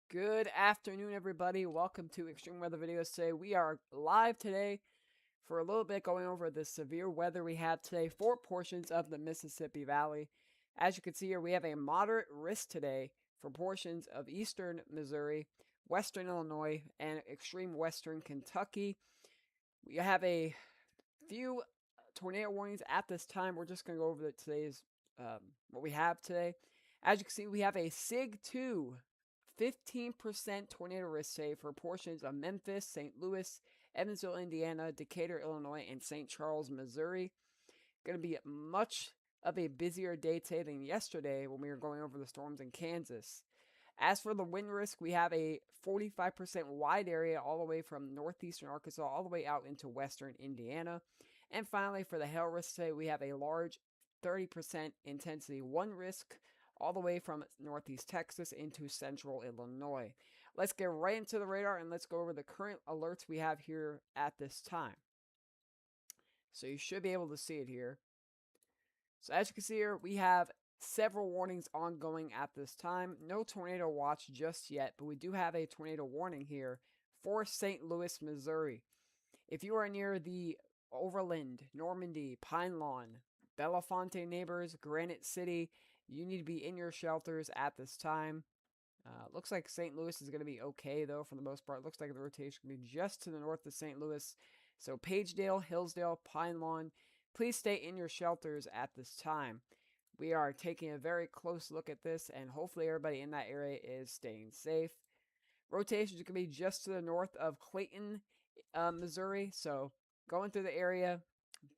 Good afternoon, everybody. Welcome to Extreme Weather Videos. Today, we are live today for a little bit going over the severe weather we had today for portions of the Mississippi Valley. As you can see here, we have a moderate risk today for portions of eastern Missouri, western Illinois, and extreme western Kentucky. We have a few tornado warnings at this time. We're just going to go over today's what we have today. As you can see, we have a SIG 2 15% tornado risk today for portions of Memphis, St. Louis, Evansville, Indiana, Decatur, Illinois, and St. Charles, Missouri. Going to be much of a busier day today than yesterday when we were going over the storms in Kansas. As for the wind risk, we have a 45% wide area all the way from northeastern Arkansas all the way out into western Indiana. And finally, for the hail risk today, we have a large 30% intensity 1 risk all the way from northeast Texas into central Illinois. Let's get right into the radar and let's go over the current alerts we have here at this time. So you should be able to see it here. So as you can see here, we have several warnings ongoing at this time. No tornado watch just yet, but we do have a tornado warning here for St. Louis, Missouri. If you are near the Overland, Normandy, Pine Lawn, Belafonte neighbors, Granite City, you need to be in your shelters at this time. Looks like St. Louis is going to be okay, though, for the most part. Looks like the rotation can be just to the north of St. Louis. So Pagedale, Hillsdale, Pine Lawn, please stay in your shelters at this time. We are taking a very close look at this, and hopefully everybody in that area is staying safe. Rotations can be just to the north of Clayton, Missouri. So going through the area,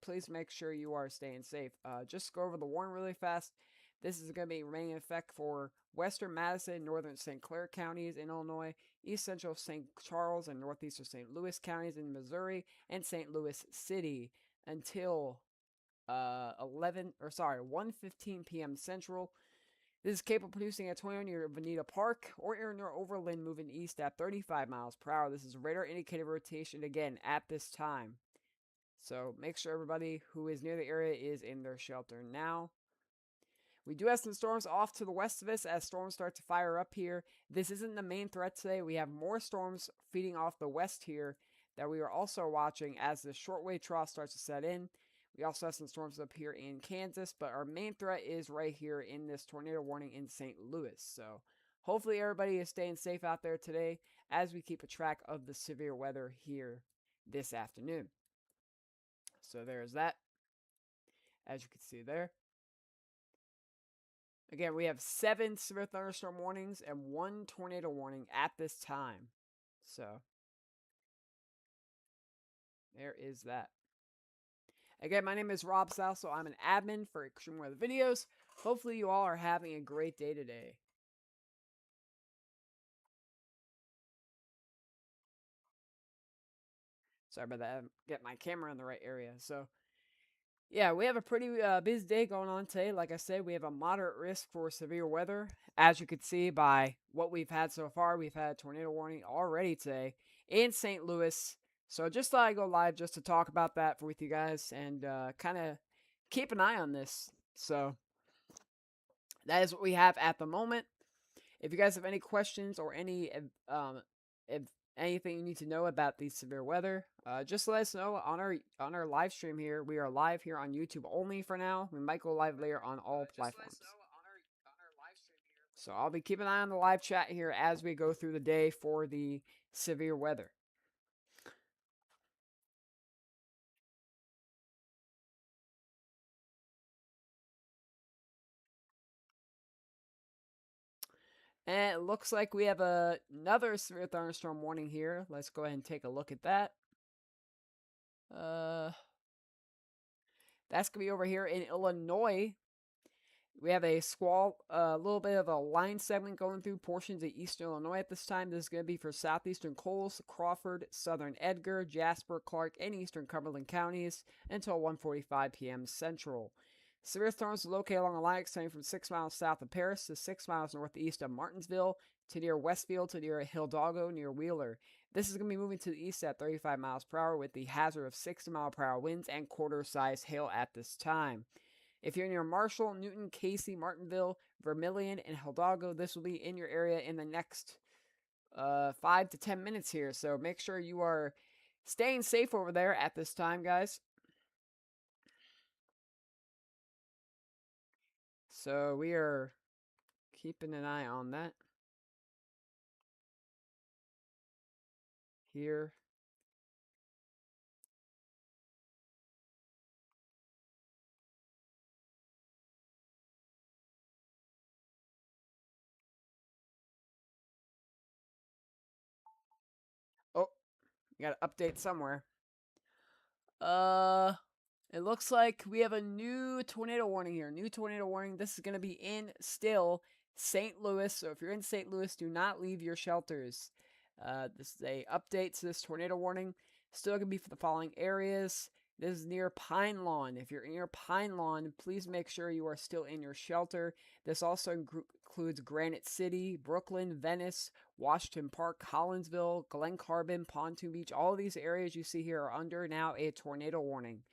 please make sure you are staying safe. Just go over the warning really fast. This is going to be remaining in effect for western Madison, northern St. Clair counties in Illinois, east central St. Charles and northeastern St. Louis counties in Missouri, and St. Louis City until 1:15 p.m. Central. This is capable of producing a tornado near Veneta Park or near Overland moving east at 35 miles per hour. This is radar indicated rotation again at this time. So make sure everybody who is near the area is in their shelter now. We do have some storms off to the west of us as storms start to fire up here. This isn't the main threat today. We have more storms feeding off the west here that we are also watching as the shortwave trough starts to set in. We also have some storms up here in Kansas, but our main threat is right here in this tornado warning in St. Louis. So hopefully everybody is staying safe out there today as we keep a track of the severe weather here this afternoon. So there's that, as you can see there. Again, we have 7 severe thunderstorm warnings and 1 tornado warning at this time. So, there is that. Again, my name is Rob South, so I'm an admin for Extreme Weather Videos. Hopefully you all are having a great day today. Sorry about that. Get my camera in the right area. So, yeah, we have a pretty busy day going on today. Like I said, we have a moderate risk for severe weather. As you can see by what we've had so far, we've had a tornado warning already today in St. Louis. So just thought I'd go live just to talk about that with you guys and kind of keep an eye on this. So that is what we have at the moment. If you guys have any questions or if anything you need to know about the severe weather, just let us know on our live stream here. We are live here on YouTube only for now. We might go live later on all platforms. So I'll be keeping an eye on the live chat here as we go through the day for the severe weather. And it looks like we have another severe thunderstorm warning here. Let's go ahead and take a look at that. That's going to be over here in Illinois. We have a squall, a little bit of a line segment going through portions of eastern Illinois at this time. This is going to be for southeastern Coles, Crawford, southern Edgar, Jasper, Clark, and eastern Cumberland counties until 1:45 p.m. Central. Severe storms are located along a line extending from 6 miles south of Paris to 6 miles northeast of Martinsville to near Westfield to near Hidalgo near Wheeler. This is going to be moving to the east at 35 miles per hour with the hazard of 60-mile-per-hour winds and quarter-size hail at this time. If you're near Marshall, Newton, Casey, Martinville, Vermilion, and Hidalgo, this will be in your area in the next 5 to 10 minutes here. So make sure you are staying safe over there at this time, guys. So we are keeping an eye on that here. Oh, you got to update somewhere. Uh, it looks like we have a new tornado warning here. New tornado warning. This is going to be in still St. Louis. So if you're in St. Louis, do not leave your shelters. This is a update to this tornado warning. Still going to be for the following areas. This is near Pine Lawn. If you're near Pine Lawn, please make sure you are still in your shelter. This also includes Granite City, Brooklyn, Venice, Washington Park, Collinsville, Glen Carbon, Pontoon Beach. All of these areas you see here are under now a tornado warning.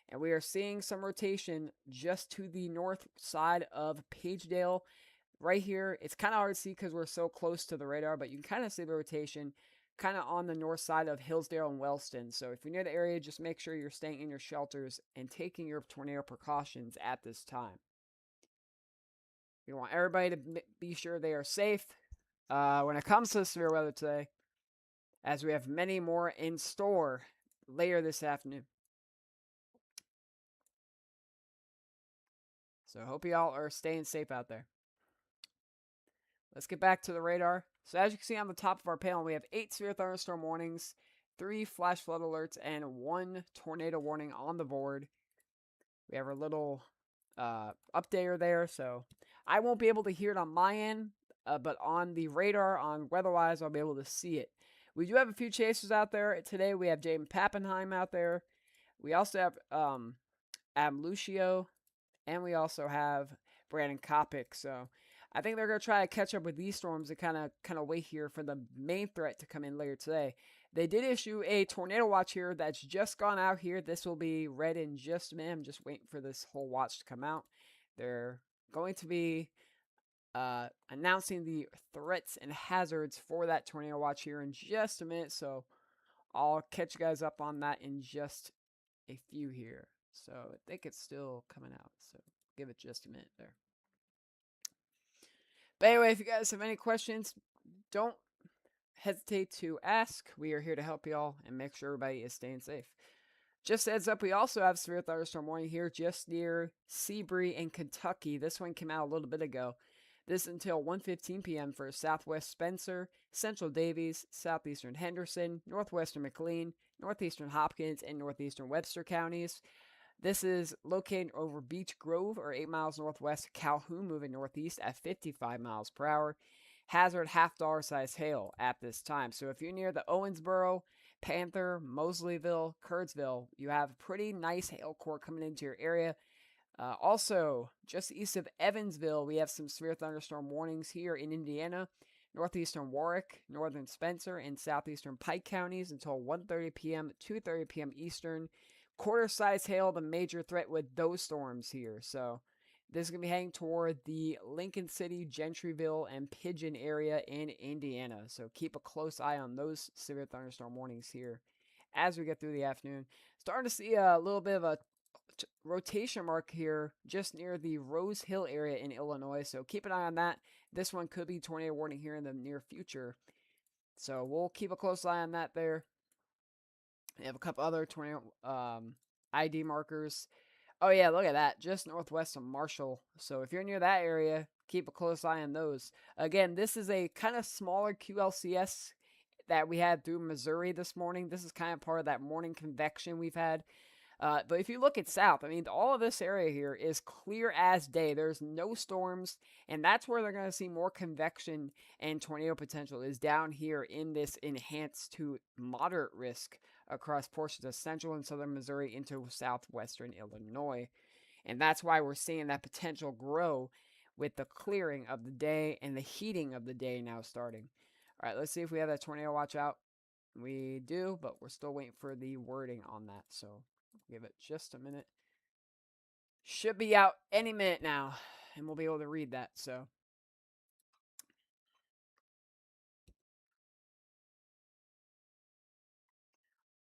And we are seeing some rotation just to the north side of Pagedale. Right here, it's kind of hard to see because we're so close to the radar, but you can kind of see the rotation kind of on the north side of Hillsdale and Wellston. So if you're near the area, just make sure you're staying in your shelters and taking your tornado precautions at this time. We want everybody to be sure they are safe when it comes to severe weather today, as we have many more in store later this afternoon. So I hope y'all are staying safe out there. Let's get back to the radar. So as you can see on the top of our panel, we have 8 severe thunderstorm warnings, 3 flash flood alerts, and 1 tornado warning on the board. We have our little updater there, so I won't be able to hear it on my end, but on the radar, on WeatherWise, I'll be able to see it. We do have a few chasers out there. Today we have Jaden Pappenheim out there. We also have Adam Lucio, and we also have Brandon Kopic. So I think they're gonna try to catch up with these storms and kind of wait here for the main threat to come in later today. They did issue a tornado watch here that's just gone out here. This will be read in just a minute. I'm just waiting for this whole watch to come out. They're going to be announcing the threats and hazards for that tornado watch here in just a minute. So I'll catch you guys up on that in just a few here. So I think it's still coming out. So give it just a minute there. But anyway, if you guys have any questions, don't hesitate to ask. We are here to help y'all and make sure everybody is staying safe. Just heads up, we also have severe thunderstorm warning here just near Seabury in Kentucky. This one came out a little bit ago. This until 1:15 p.m. for southwest Spencer, central Davies, southeastern Henderson, northwestern McLean, northeastern Hopkins, and northeastern Webster counties. This is located over Beech Grove, or 8 miles northwest of Calhoun, moving northeast at 55 miles per hour. Hazard $half size hail at this time. So if you're near the Owensboro, Panther, Mosleyville, Curdsville, you have a pretty nice hail core coming into your area. Also, just east of Evansville, we have some severe thunderstorm warnings here in Indiana. Northeastern Warwick, northern Spencer, and southeastern Pike counties until 1:30 p.m., 2:30 p.m. Eastern. Quarter size hail, the major threat with those storms here. So this is going to be heading toward the Lincoln City, Gentryville, and Pigeon area in Indiana. So keep a close eye on those severe thunderstorm warnings here as we get through the afternoon. Starting to see a little bit of a rotation mark here just near the Rose Hill area in Illinois. So keep an eye on that. This one could be tornado warning here in the near future. So we'll keep a close eye on that there. We have a couple other tornado ID markers. Oh yeah, look at that. Just northwest of Marshall. So if you're near that area, keep a close eye on those. Again, this is a kind of smaller QLCS that we had through Missouri this morning. This is kind of part of that morning convection we've had. But if you look at south, I mean, all of this area here is clear as day. There's no storms, and that's where they're going to see more convection and tornado potential is down here in this enhanced to moderate risk across portions of central and southern Missouri into southwestern Illinois. And that's why we're seeing that potential grow with the clearing of the day and the heating of the day now starting. All right, let's see if we have that tornado watch out. We do, but we're still waiting for the wording on that. So give it just a minute. Should be out any minute now, and we'll be able to read that. So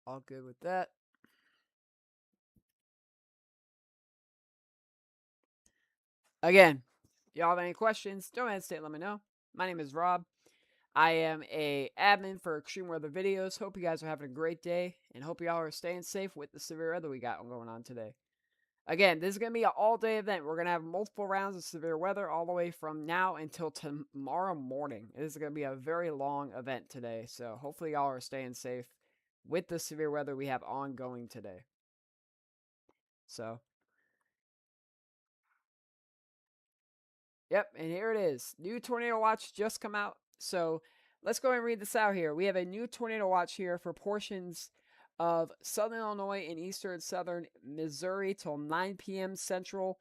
All good with that. Again, y'all have any questions, don't hesitate, let me know. My name is Rob. I am a admin for Extreme Weather Videos. Hope you guys are having a great day, and hope y'all are staying safe with the severe weather we got going on today. Again, this is going to be an all-day event. We're going to have multiple rounds of severe weather all the way from now until tomorrow morning. This is going to be a very long event today, so hopefully y'all are staying safe with the severe weather we have ongoing today. So, yep, and here it is. New tornado watch just come out. So let's go and read this out here. We have a new tornado watch here for portions of southern Illinois and eastern southern Missouri till 9 p.m. Central.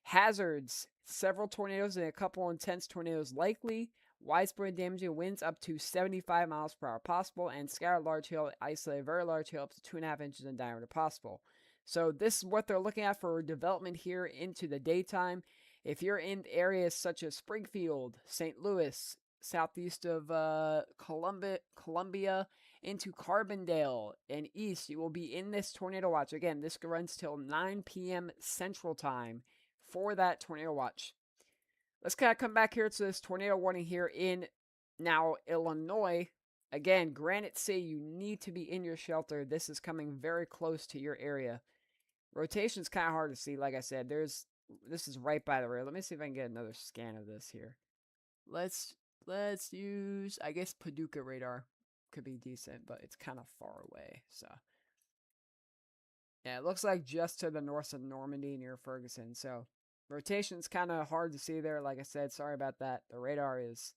Hazards: several tornadoes and a couple intense tornadoes likely. Widespread damaging winds up to 75 miles per hour possible, and scattered large hail, isolated very large hail up to 2.5 inches in diameter possible. So this is what they're looking at for development here into the daytime. If you're in areas such as Springfield, St. Louis, southeast of Columbia, into Carbondale and east, you will be in this tornado watch. Again, this runs till 9 p.m. Central Time for that tornado watch. Let's kind of come back here to this tornado warning here in now Illinois. Again, Granite City, you need to be in your shelter. This is coming very close to your area. Rotation's kind of hard to see. Like I said, this is right by the rail. Let me see if I can get another scan of this here. Let's use, I guess, Paducah radar could be decent, but it's kind of far away. So yeah, it looks like just to the north of Normandy near Ferguson. So rotation's kind of hard to see there. Like I said, sorry about that. The radar is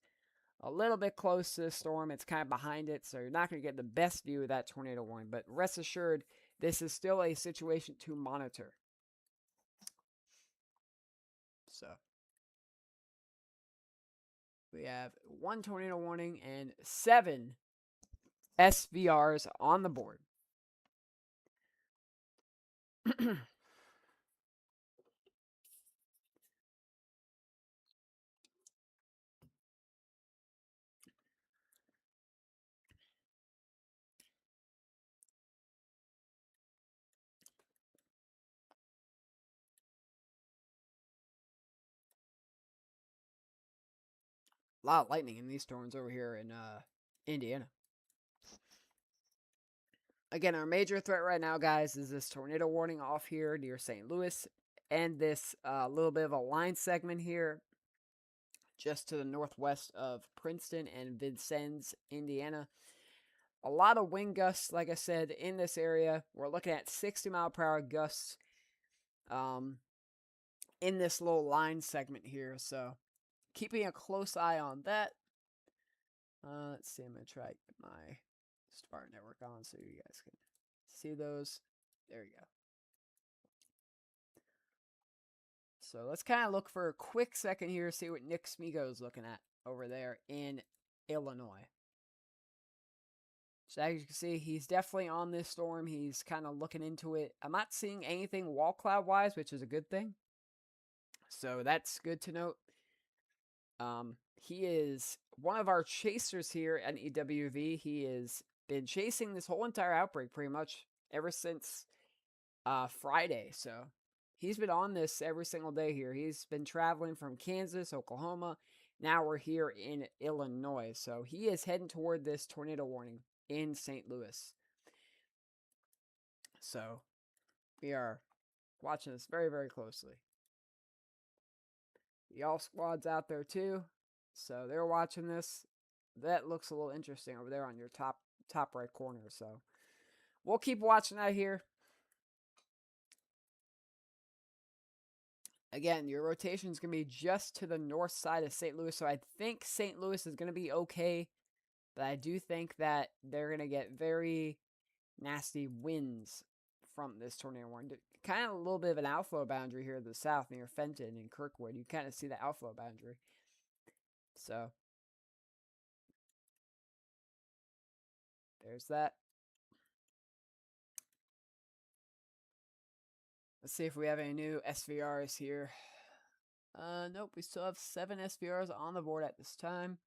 a little bit close to the storm. It's kind of behind it, so you're not going to get the best view of that tornado warning. But rest assured, this is still a situation to monitor. So we have 1 tornado warning and 7 SVRs on the board. A lot of lightning in these storms over here in Indiana. Again, our major threat right now, guys, is this tornado warning off here near St. Louis, and this little bit of a line segment here just to the northwest of Princeton and Vincennes, Indiana. A lot of wind gusts, like I said, in this area. We're looking at 60-mile-per-hour gusts in this little line segment here. So keeping a close eye on that. Let's see. I'm going to try to get my Star Network on so you guys can see those. There you go. So let's kind of look for a quick second here, see what Nick Smigo is looking at over there in Illinois. So as you can see, he's definitely on this storm. He's kind of looking into it. I'm not seeing anything wall cloud wise, which is a good thing. So that's good to note. He is one of our chasers here at EWV. He has been chasing this whole entire outbreak pretty much ever since Friday. So he's been on this every single day here. He's been traveling from Kansas, Oklahoma. Now we're here in Illinois. So he is heading toward this tornado warning in St. Louis. So we are watching this very, very closely. The all squad's out there too. So they're watching this. That looks a little interesting over there on your top right corner. So we'll keep watching that here. Again, your rotation is going to be just to the north side of St. Louis. So I think St. Louis is going to be okay. But I do think that they're going to get very nasty winds from this tornado warning. Kind of a little bit of an outflow boundary here to the south near Fenton and Kirkwood. You kind of see the outflow boundary. So there's that. Let's see if we have any new SVRs here. Nope, we still have 7 SVRs on the board at this time.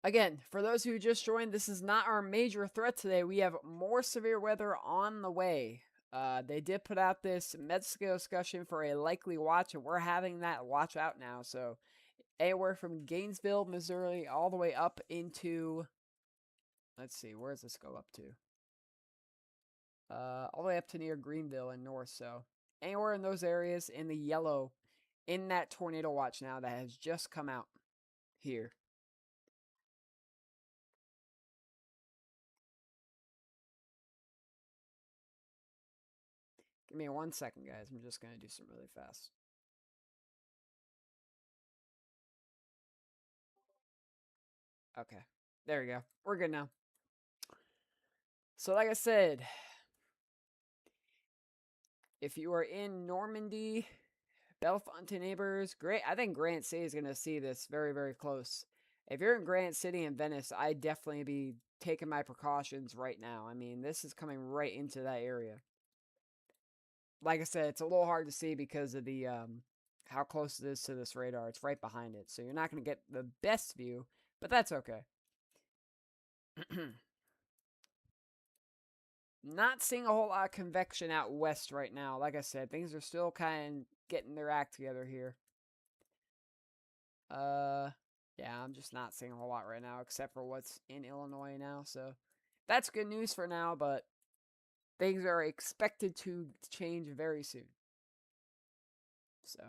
Again, for those who just joined, this is not our major threat today. We have more severe weather on the way. They did put out this med-scale discussion for a likely watch, and we're having that watch out now. So, anywhere from Gainesville, Missouri, all the way up into, let's see, where does this go up to? All the way up to near Greenville and north. So, anywhere in those areas in the yellow, in that tornado watch now that has just come out here. Give me 1 second, guys. I'm just going to do some really fast. Okay. There we go. We're good now. So, like I said, if you are in Normandy, Bellefonte neighbors, great. I think Grant City is going to see this very, very close. If you're in Grant City and Venice, I'd definitely be taking my precautions right now. I mean, this is coming right into that area. Like I said, it's a little hard to see because of the how close it is to this radar. It's right behind it, so you're not going to get the best view, but that's okay. Not seeing a whole lot of convection out west right now. Like I said, things are still kind of getting their act together here. Uh, yeah, I'm just not seeing a whole lot right now, except for what's in Illinois now. So that's good news for now, but things are expected to change very soon. So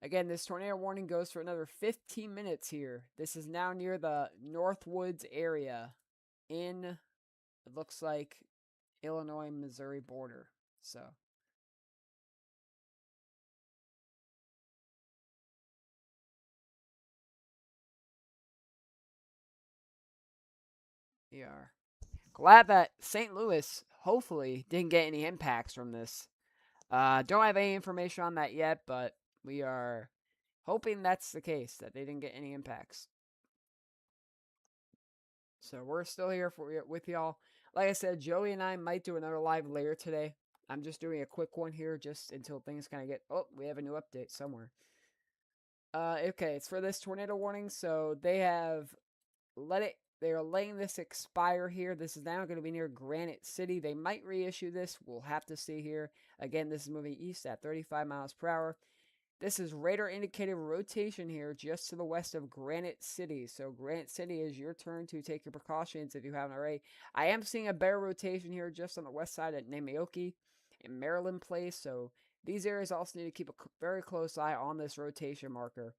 again, this tornado warning goes for another 15 minutes here. This is now near the Northwoods area in, it looks like, Illinois Missouri border. So we are glad that St. Louis hopefully didn't get any impacts from this. Don't have any information on that yet, but we are hoping that's the case, that they didn't get any impacts. So we're still here with y'all. Like I said, Joey and I might do another live later today. I'm just doing a quick one here just until things kind of get. Oh, we have a new update somewhere. Okay, it's for this tornado warning. So they have let it. They are letting this expire here. This is now going to be near Granite City. They might reissue this. We'll have to see here. Again, this is moving east at 35 miles per hour. This is radar indicated rotation here just to the west of Granite City. So Granite City is your turn to take your precautions if you haven't already. I am seeing a bear rotation here just on the west side at Nameoki and Maryland Place. So these areas also need to keep a very close eye on this rotation marker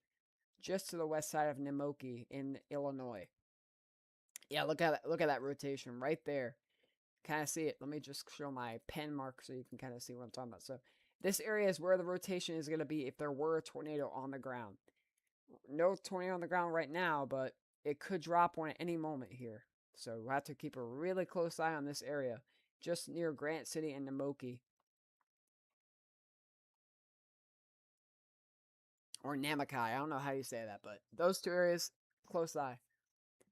just to the west side of Nameoki in Illinois. Yeah, look at that rotation right there. Kind of see it. Let me just show my pen mark so you can kind of see what I'm talking about. So this area is where the rotation is going to be if there were a tornado on the ground. No tornado on the ground right now, but it could drop one at any moment here. So we'll have to keep a really close eye on this area, just near Grant City and Namoki. Or Namakai. I don't know how you say that, but those two areas, close eye.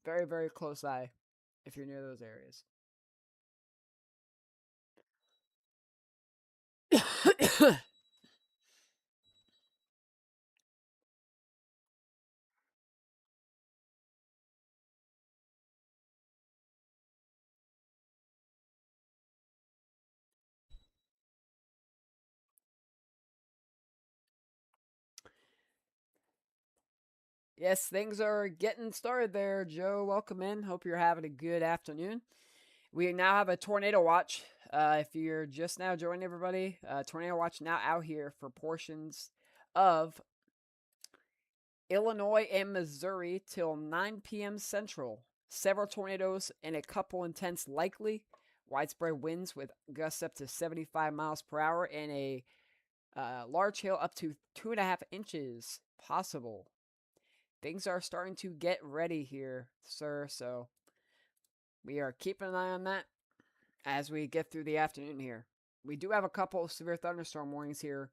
Very, very close eye if you're near those areas. Yes, things are getting started there, Joe. Welcome in. Hope you're having a good afternoon. We now have a tornado watch. If you're just now joining everybody, tornado watch now out here for portions of Illinois and Missouri till 9 p.m. Central. Several tornadoes and a couple intense likely. Widespread winds with gusts up to 75 miles per hour and a large hail up to 2.5 inches possible. Things are starting to get ready here, sir. So we are keeping an eye on that as we get through the afternoon here. We do have a couple of severe thunderstorm warnings here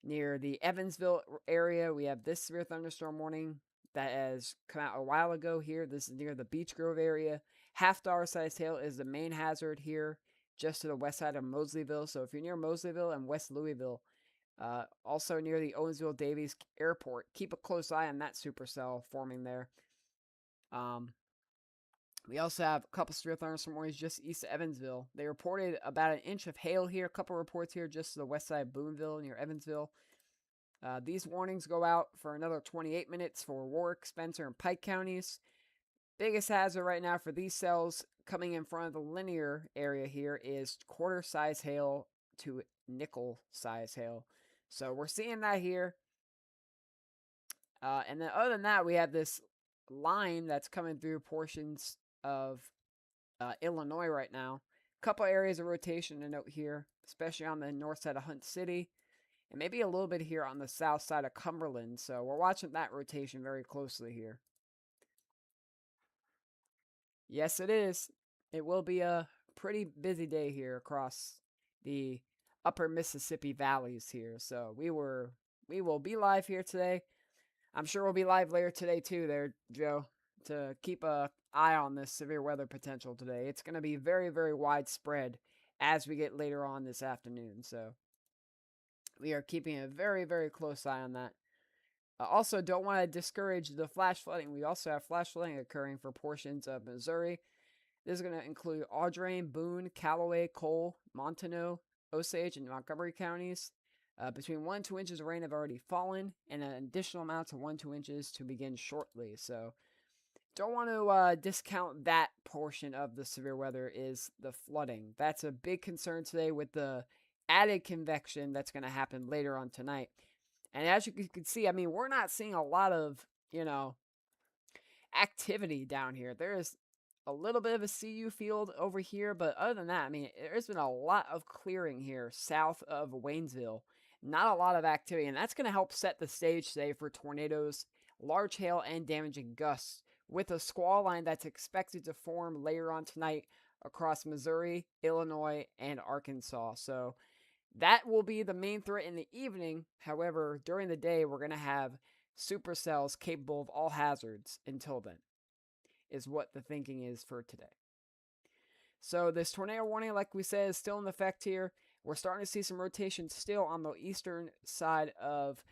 near the Evansville area. We have this severe thunderstorm warning that has come out a while ago here. This is near the Beech Grove area. Half-dollar sized hail is the main hazard here, just to the west side of Mosleyville. So if you're near Mosleyville and West Louisville, also near the Owensville Davies Airport, keep a close eye on that supercell forming there. Um, we also have a couple severe thunderstorms just east of Evansville. They reported about an inch of hail here. A couple reports here just to the west side of Boonville near Evansville. These warnings go out for another 28 minutes for Warwick, Spencer, and Pike counties. Biggest hazard right now for these cells coming in front of the linear area here is quarter size hail to nickel size hail. So we're seeing that here. And then other than that, we have this line that's coming through portions of Illinois right now. A couple areas of rotation to note here, especially on the north side of Hunt City, and maybe a little bit here on the south side of Cumberland. So we're watching that rotation very closely here. Yes, it is. It will be a pretty busy day here across the upper Mississippi valleys here. So we will be live here today. I'm sure we'll be live later today too there, Joe, to keep a eye on this severe weather potential today. It's going to be very, very widespread as we get later on this afternoon. So we are keeping a very, very close eye on that. Also, don't want to discourage the flash flooding. We also have flash flooding occurring for portions of Missouri. This is going to include Audrain, Boone, Callaway, Cole, Montano, Osage, and Montgomery counties. Between 1 and 2 inches of rain have already fallen, and an additional amount of 1 to 2 inches to begin shortly. So, don't want to discount that portion of the severe weather is the flooding. That's a big concern today with the added convection that's going to happen later on tonight. And as you can see, I mean, we're not seeing a lot of, activity down here. There is a little bit of a CU field over here, but other than that, I mean, there's been a lot of clearing here south of Waynesville. Not a lot of activity, and that's going to help set the stage today for tornadoes, large hail, and damaging gusts, with a squall line that's expected to form later on tonight across Missouri, Illinois, and Arkansas. So that will be the main threat in the evening. However, during the day, we're going to have supercells capable of all hazards until then, is what the thinking is for today. So, this tornado warning, like we said, is still in effect here. We're starting to see some rotation still on the eastern side of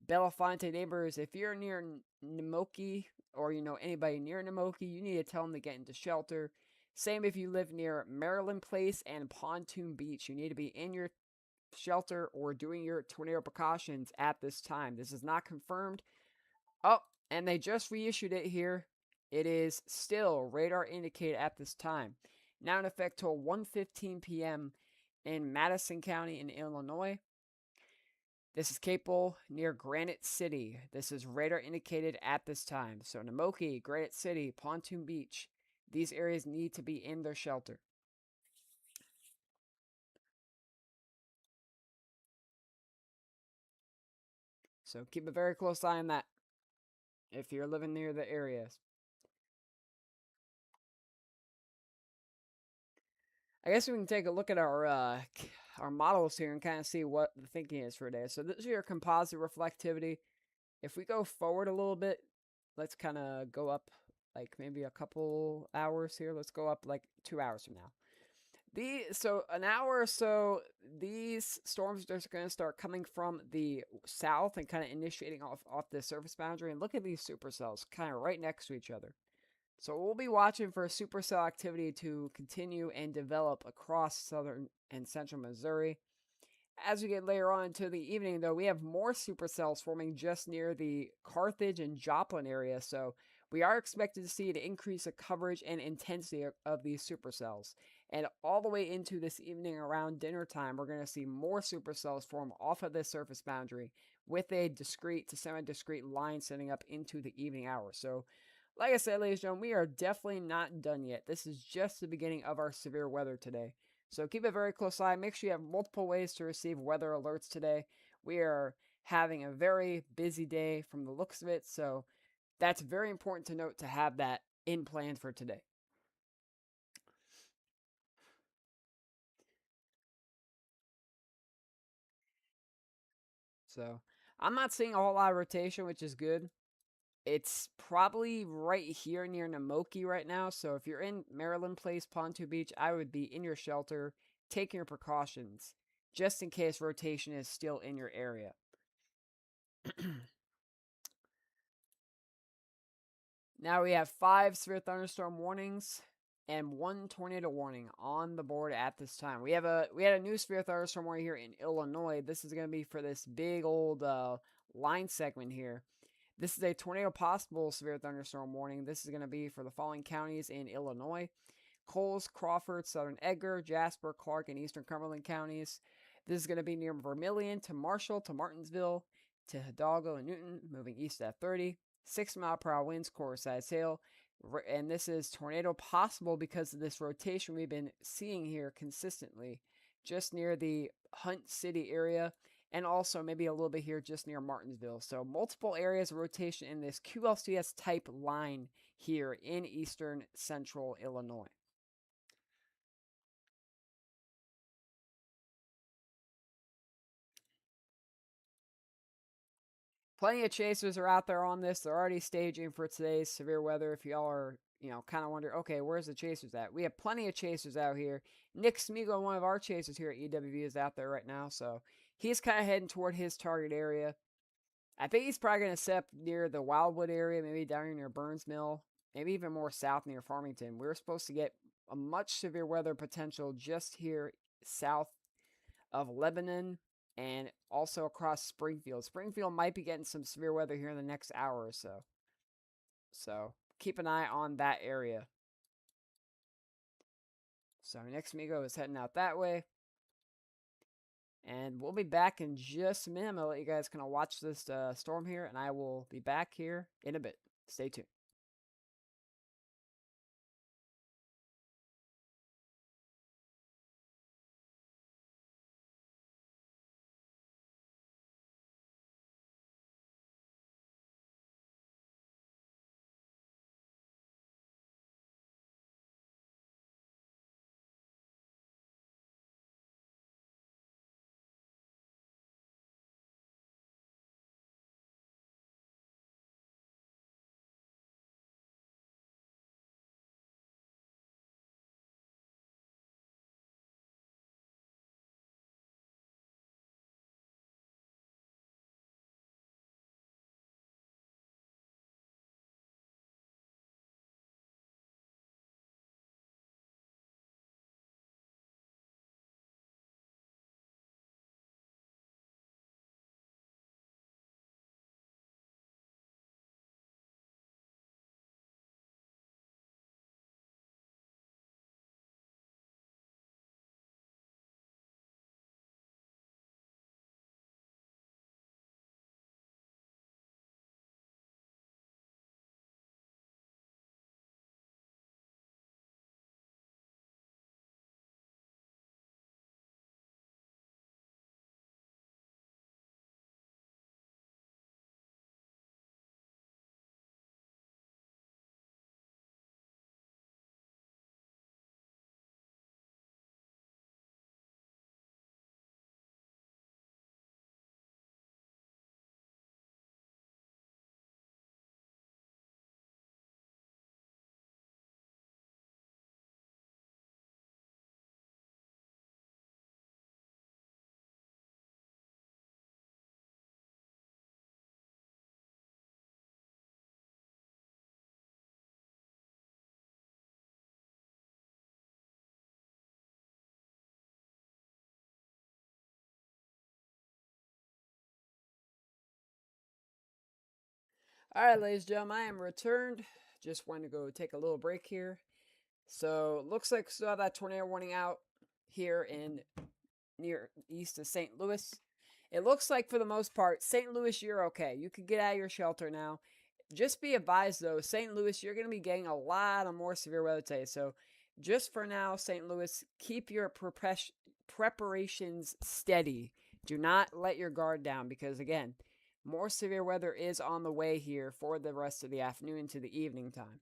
Belafonte neighbors. If you're near Namoki or you know anybody near Namoki, you need to tell them to get into shelter. Same if you live near Maryland Place and Pontoon Beach. You need to be in your shelter or doing your tornado precautions at this time. This is not confirmed. Oh, and they just reissued it here. It is still radar indicated at this time. Now in effect till 1:15 p.m. in Madison County in Illinois. This is capable near Granite City. This is radar indicated at this time. So Namoki, Granite City, Pontoon Beach, these areas need to be in their shelter. So keep a very close eye on that if you're living near the areas. I guess we can take a look at our models here and kind of see what the thinking is for today. So this is your composite reflectivity. If we go forward a little bit, let's kind of go up like maybe a couple hours here. Let's go up like 2 hours from now. So an hour or so, these storms are going to start coming from the south and kind of initiating off the surface boundary. And look at these supercells, kind of right next to each other. So we'll be watching for supercell activity to continue and develop across southern and central Missouri. As we get later on into the evening, though, we have more supercells forming just near the Carthage and Joplin area. So we are expected to see an increase of coverage and intensity of these supercells. And all the way into this evening around dinner time, we're going to see more supercells form off of this surface boundary with a discrete to semi-discrete line setting up into the evening hours. So like I said, ladies and gentlemen, we are definitely not done yet. This is just the beginning of our severe weather today. So keep a very close eye. Make sure you have multiple ways to receive weather alerts today. We are having a very busy day from the looks of it. So that's very important to note to have that in plan for today. So I'm not seeing a whole lot of rotation, which is good. It's probably right here near Namoki right now. So if you're in Maryland Place, Pontoon Beach, I would be in your shelter, taking your precautions, just in case rotation is still in your area. Now we have 5 severe thunderstorm warnings and 1 tornado warning on the board at this time. We had a new severe thunderstorm warning here in Illinois. This is going to be for this big old line segment here. This is a tornado possible severe thunderstorm warning. This is going to be for the following counties in Illinois: Coles, Crawford, Southern Edgar, Jasper, Clark, and Eastern Cumberland counties. This is going to be near Vermilion to Marshall to Martinsville to Hidalgo and Newton, moving east at 30. 6 mile per hour winds, core size hail. And this is tornado possible because of this rotation we've been seeing here consistently just near the Hunt City area, and also maybe a little bit here just near Martinsville. So multiple areas of rotation in this QLCS type line here in eastern central Illinois. Plenty of chasers are out there on this. They're already staging for today's severe weather. If y'all are, kind of wonder, okay, where's the chasers at? We have plenty of chasers out here. Nick Smigo, one of our chasers here at EWV, is out there right now. So he's kind of heading toward his target area. I think he's probably going to set up near the Wildwood area, maybe down near Burns Mill, maybe even more south near Farmington. We're supposed to get a much severe weather potential just here south of Lebanon and also across Springfield. Springfield might be getting some severe weather here in the next hour or so. So keep an eye on that area. So next Migo is heading out that way. And we'll be back in just a minute. I'm going to let you guys kind of watch this storm here, and I will be back here in a bit. Stay tuned. All right, ladies and gentlemen, I am returned. Just wanted to go take a little break here. So looks like we still have that tornado warning out here in near east of St. Louis. It looks like for the most part, St. Louis, you're okay. You can get out of your shelter now. Just be advised though, St. Louis, you're going to be getting a lot of more severe weather today. So just for now, St. Louis, keep your preparations steady. Do not let your guard down because, again, more severe weather is on the way here for the rest of the afternoon to the evening time.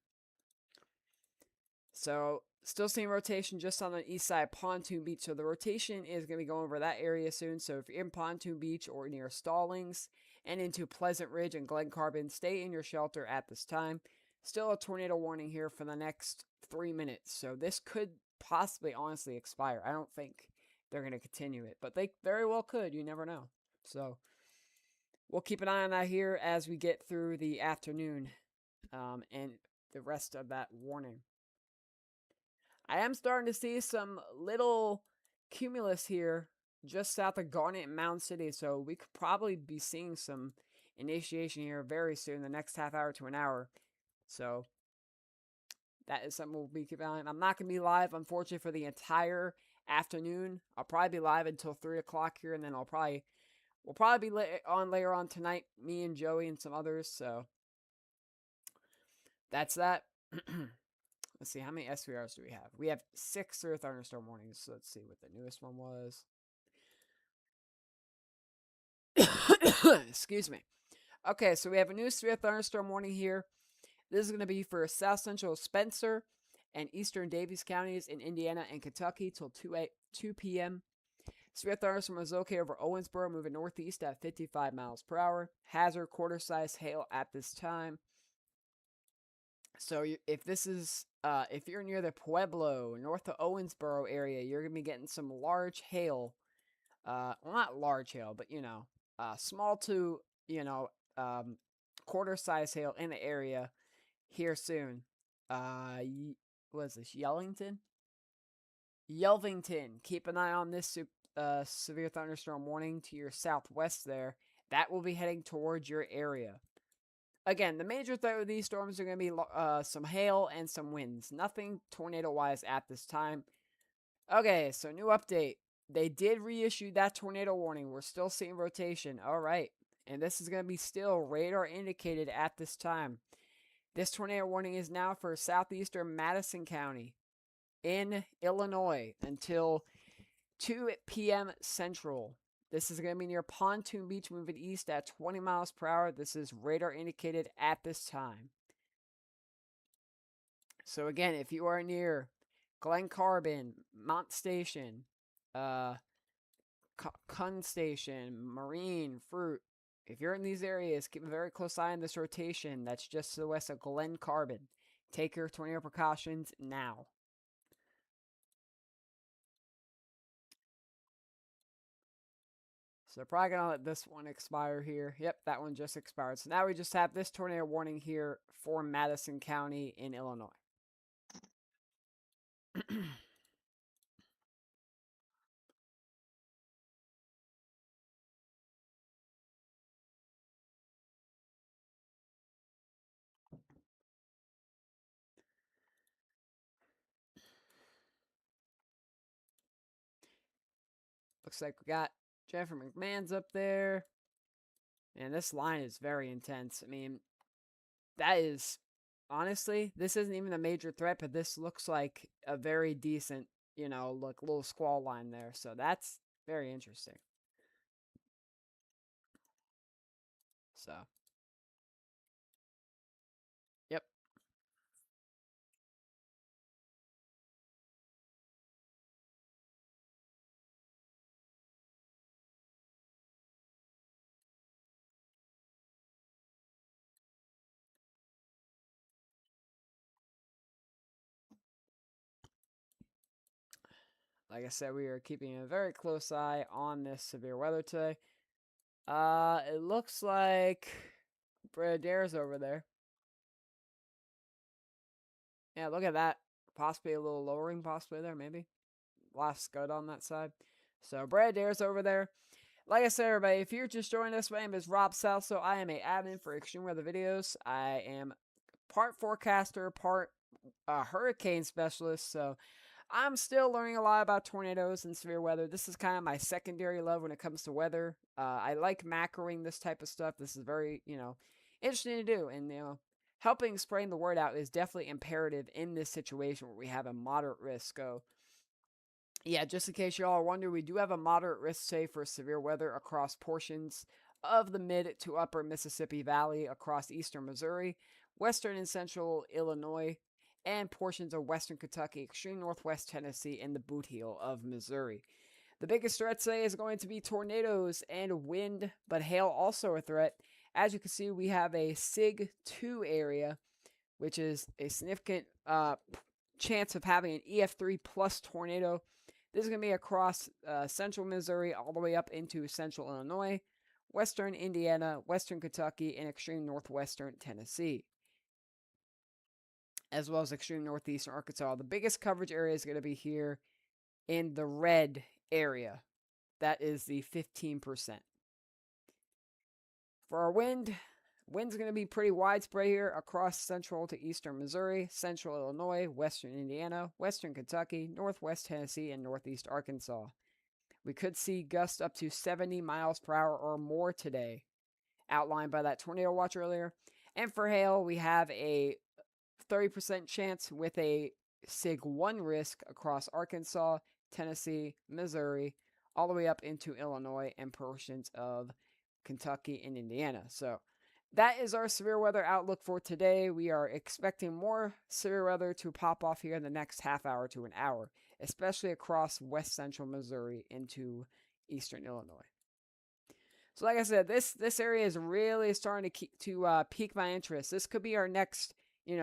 So, still seeing rotation just on the east side, Pontoon Beach. So, the rotation is going to be going over that area soon. So, if you're in Pontoon Beach or near Stallings and into Pleasant Ridge and Glen Carbon, stay in your shelter at this time. Still a tornado warning here for the next 3 minutes. So, this could possibly honestly expire. I don't think they're going to continue it, but they very well could. You never know. So, we'll keep an eye on that here as we get through the afternoon. And the rest of that warning. I am starting to see some little cumulus here just south of Garnet and Mound City, so we could probably be seeing some initiation here very soon, the next half hour to an hour. So that is something we'll be keeping an eye on. I'm not going to be live, unfortunately, for the entire afternoon. I'll probably be live until 3 o'clock here, and then we'll probably be on later on tonight, me and Joey and some others. So that's that. Let's see, how many SVRs do we have? We have 6 severe thunderstorm warnings. So let's see what the newest one was. Excuse me. Okay, so we have a new severe thunderstorm warning here. This is going to be for South Central Spencer and Eastern Daviess counties in Indiana and Kentucky till 2 p.m. Severe thunderstorm is located over Owensboro, moving northeast at 55 miles per hour. Hazard quarter-size hail at this time. So if this is if you're near the Pueblo, north of Owensboro area, you're gonna be getting some large hail. Well, not large hail, but small to quarter-size hail in the area here soon. What is this? Yelvington. Keep an eye on this severe thunderstorm warning to your southwest there. That will be heading towards your area. Again, the major threat with these storms are going to be some hail and some winds. Nothing tornado-wise at this time. Okay, so new update. They did reissue that tornado warning. We're still seeing rotation. All right. And this is going to be still radar indicated at this time. This tornado warning is now for southeastern Madison County in Illinois until 2 p.m. Central. This is going to be near Pontoon Beach, moving east at 20 miles per hour. This is radar indicated at this time. So again, if you are near Glen Carbon, Mont Station, Kun Station, Marine, Fruit, if you're in these areas, keep a very close eye on this rotation that's just to the west of Glen Carbon. Take your tornado precautions now. So probably going to let this one expire here. Yep, that one just expired. So now we just have this tornado warning here for Madison County in Illinois. Looks like we got Jennifer McMahon's up there. And this line is very intense. I mean, that is, honestly, this isn't even a major threat, but this looks like a very decent, little squall line there. So that's very interesting. So, yep. Like I said, we are keeping a very close eye on this severe weather today. It looks like Bradair's over there. Yeah, look at that. Possibly a little lowering, possibly there, maybe. Last scud on that side. So Bradair's over there. Like I said, everybody, if you're just joining us, my name is Rob Salso. I am a admin for Extreme Weather Videos. I am part forecaster, part hurricane specialist. So I'm still learning a lot about tornadoes and severe weather. This is kind of my secondary love when it comes to weather. I like macroing this type of stuff. This is very, interesting to do. And, helping spreading the word out is definitely imperative in this situation where we have a moderate risk. So, yeah, just in case y'all are wondering, we do have a moderate risk, say, for severe weather across portions of the mid to upper Mississippi Valley, across eastern Missouri, western and central Illinois, and portions of western Kentucky, extreme northwest Tennessee, and the boot heel of Missouri. The biggest threat today is going to be tornadoes and wind, but hail also a threat. As you can see, we have a SIG 2 area, which is a significant chance of having an EF3 plus tornado. This is going to be across central Missouri all the way up into central Illinois, western Indiana, western Kentucky, and extreme northwestern Tennessee. as well as extreme northeastern Arkansas. The biggest coverage area is going to be here in the red area. That is the 15%. For our wind's going to be pretty widespread here across central to eastern Missouri, central Illinois, western Indiana, western Kentucky, northwest Tennessee, and northeast Arkansas. We could see gusts up to 70 miles per hour or more today, outlined by that tornado watch earlier. And for hail, we have a 30% chance with a SIG 1 risk across Arkansas, Tennessee, Missouri, all the way up into Illinois and portions of Kentucky and Indiana. So that is our severe weather outlook for today. We are expecting more severe weather to pop off here in the next half hour to an hour, especially across west central Missouri into eastern Illinois. So, like I said, this area is really starting to pique my interest. This could be our next,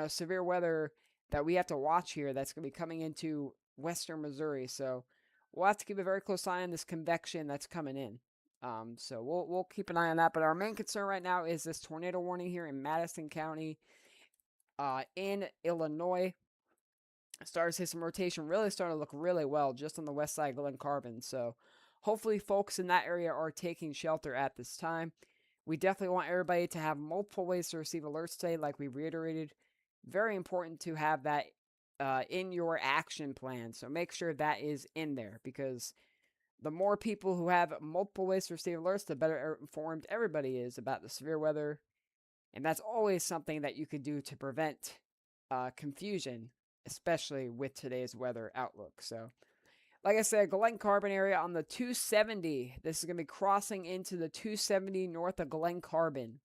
severe weather that we have to watch here. That's going to be coming into western Missouri. So, we'll have to keep a very close eye on this convection that's coming in. So we'll keep an eye on that. But our main concern right now is this tornado warning here in Madison County, in Illinois. Stars system rotation really starting to look really well just on the west side of Glen Carbon. So hopefully folks in that area are taking shelter at this time. We definitely want everybody to have multiple ways to receive alerts today, like we reiterated. Very important to have that in your action plan. So make sure that is in there, because the more people who have multiple ways to receive alerts, the better informed everybody is about the severe weather. And that's always something that you could do to prevent confusion, especially with today's weather outlook. So, like I said, Glen Carbon area on the 270. This is going to be crossing into the 270 north of Glen Carbon.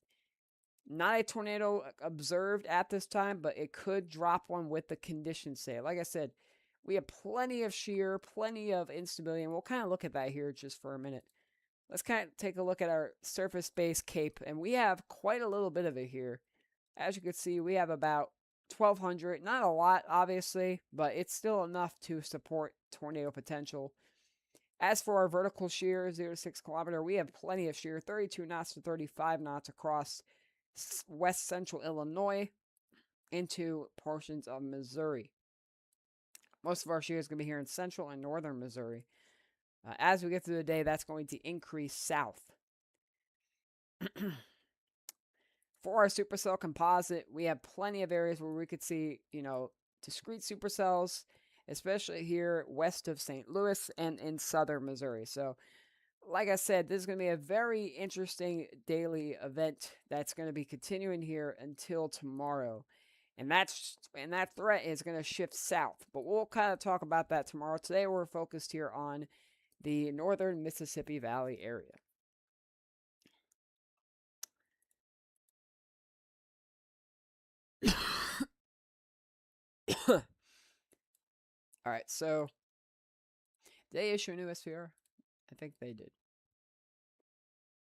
Not a tornado observed at this time, but it could drop one with the conditions say. Like I said, we have plenty of shear, plenty of instability, and we'll kind of look at that here just for a minute. Let's kind of take a look at our surface-based cape, and we have quite a little bit of it here. As you can see, we have about 1,200. Not a lot, obviously, but it's still enough to support tornado potential. As for our vertical shear, 0 to 6 kilometer, we have plenty of shear, 32 knots to 35 knots across west central Illinois into portions of Missouri. Most of our shear is going to be here in central and northern Missouri. As we get through the day, that's going to increase south. For our supercell composite, we have plenty of areas where we could see, discrete supercells, especially here west of St. Louis and in southern Missouri. So, like I said, this is going to be a very interesting daily event that's going to be continuing here until tomorrow. And that threat is going to shift south. But we'll kind of talk about that tomorrow. Today we're focused here on the northern Mississippi Valley area. All right, so did they issue a new SPR? I think they did.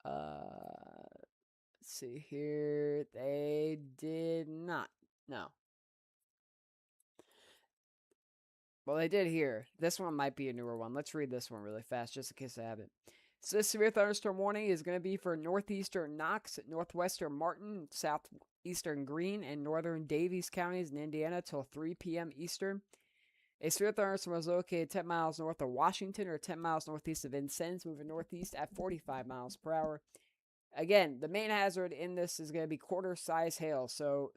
Let's see here. They did not. No. Well, they did here. This one might be a newer one. Let's read this one really fast, just in case I haven't. So this severe thunderstorm warning is going to be for northeastern Knox, northwestern Martin, southeastern Greene, and northern Davies counties in Indiana till 3 p.m. Eastern. A severe thunderstorm was located 10 miles north of Washington or 10 miles northeast of Vincennes, moving northeast at 45 miles per hour. Again, the main hazard in this is going to be quarter-size hail. So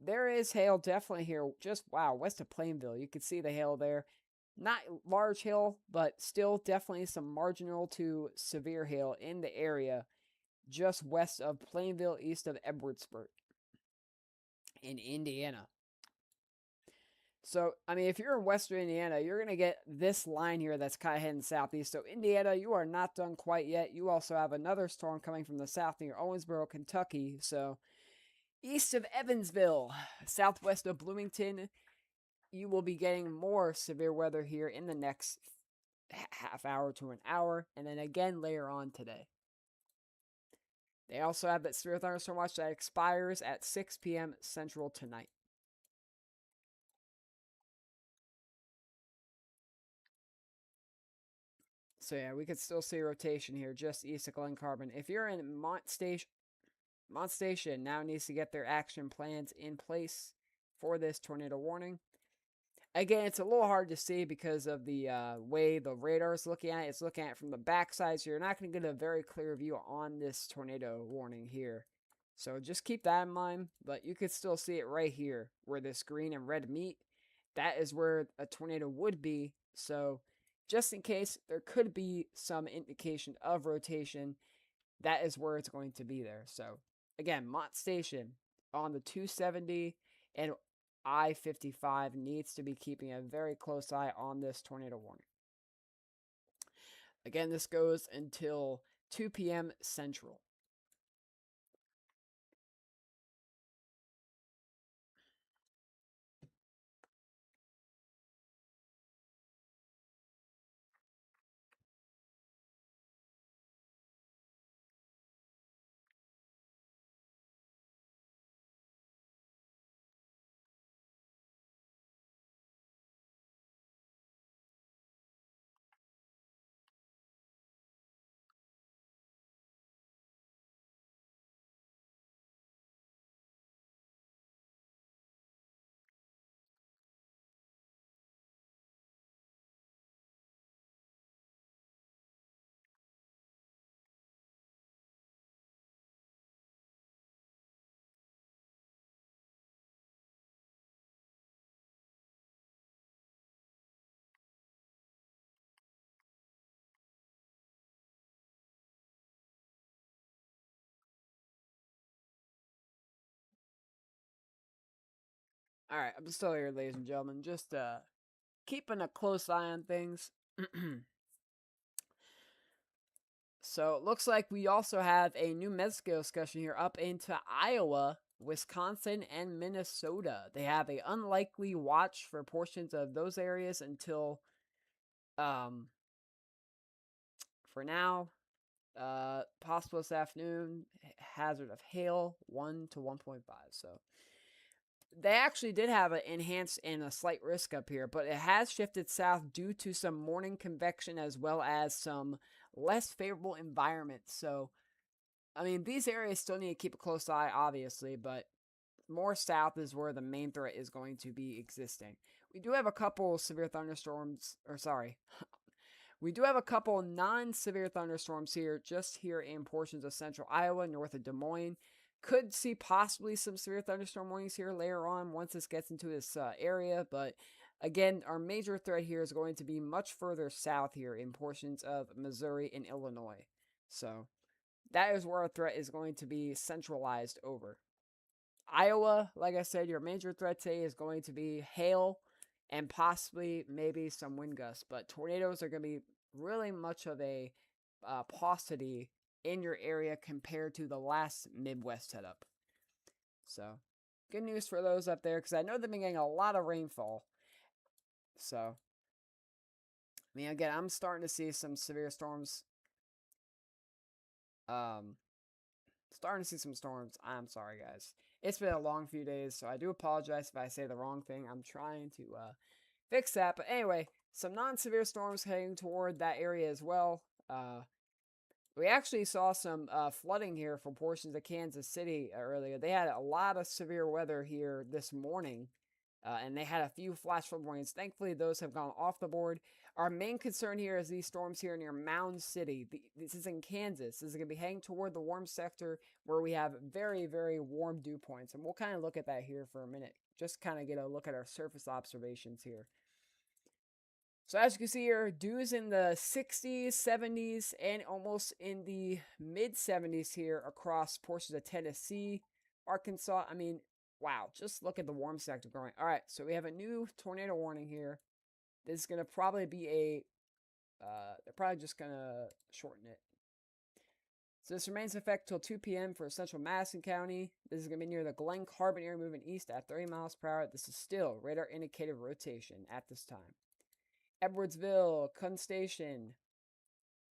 there is hail definitely here. Just, wow, west of Plainville. You can see the hail there. Not large hail, but still definitely some marginal to severe hail in the area just west of Plainville, east of Edwardsburg in Indiana. So, I mean, if you're in western Indiana, you're going to get this line here that's kind of heading southeast. So, Indiana, you are not done quite yet. You also have another storm coming from the south near Owensboro, Kentucky. So, east of Evansville, southwest of Bloomington, you will be getting more severe weather here in the next half hour to an hour, and then again later on today. They also have that severe thunderstorm watch that expires at 6 p.m. Central tonight. So yeah, we could still see rotation here just east of Glen Carbon. If you're in Mont Station now needs to get their action plans in place. for this tornado warning. Again, it's a little hard to see because of the way the radar is looking at it. It's looking at it from the backside, so you're not going to get a very clear view on this tornado warning here. So just keep that in mind, but you can still see it right here where this green and red meet. That is where a tornado would be. So just in case there could be some indication of rotation, that is where it's going to be there. So again, Mott Station on the 270 and I-55 needs to be keeping a very close eye on this tornado warning. Again, this goes until 2 p.m. Central. All right, I'm still here, ladies and gentlemen. Just keeping a close eye on things. So it looks like we also have a New Mexico discussion here up into Iowa, Wisconsin, and Minnesota. They have a unlikely watch for portions of those areas until, um, for now, possible this afternoon. Hazard of hail 1 to 1.5. So they actually did have an enhanced and a slight risk up here, but it has shifted south due to some morning convection as well as some less favorable environments. So, I mean, these areas still need to keep a close eye, obviously, but more south is where the main threat is going to be existing. We do have a couple severe thunderstorms, or sorry, we do have a couple non-severe thunderstorms here, just here in portions of central Iowa, north of Des Moines. Could see possibly some severe thunderstorm warnings here later on once this gets into this area, but again, our major threat here is going to be much further south here in portions of Missouri and Illinois. So that is where our threat is going to be centralized over. Iowa, like I said, your major threat today is going to be hail and possibly maybe some wind gusts, but tornadoes are going to be really much of a paucity in your area compared to the last Midwest setup. So, good news for those up there because I know they've been getting a lot of rainfall. So, I mean, again, I'm starting to see some severe storms. Um, Starting to see some storms. I'm sorry, guys. It's been a long few days, so I do apologize if I say the wrong thing. I'm trying to fix that. But anyway, some non severe storms heading toward that area as well. We actually saw some flooding here for portions of Kansas City earlier. They had a lot of severe weather here this morning, and they had a few flash flood warnings. Thankfully, those have gone off the board. Our main concern here is these storms here near Mound City. This is in Kansas. This is going to be heading toward the warm sector where we have very, very warm dew points. And we'll kind of look at that here for a minute. Just kind of get a look at our surface observations here. So as you can see here, dews in the 60s, 70s, and almost in the mid 70s here across portions of Tennessee, Arkansas. I mean, wow, just look at the warm sector growing. All right, so we have a new tornado warning here. This is going to probably be they're probably just going to shorten it. So this remains in effect till 2 p.m. for central Madison County. This is going to be near the Glen Carbon area moving east at 30 miles per hour. This is still radar indicated rotation at this time. Edwardsville, Kun Station.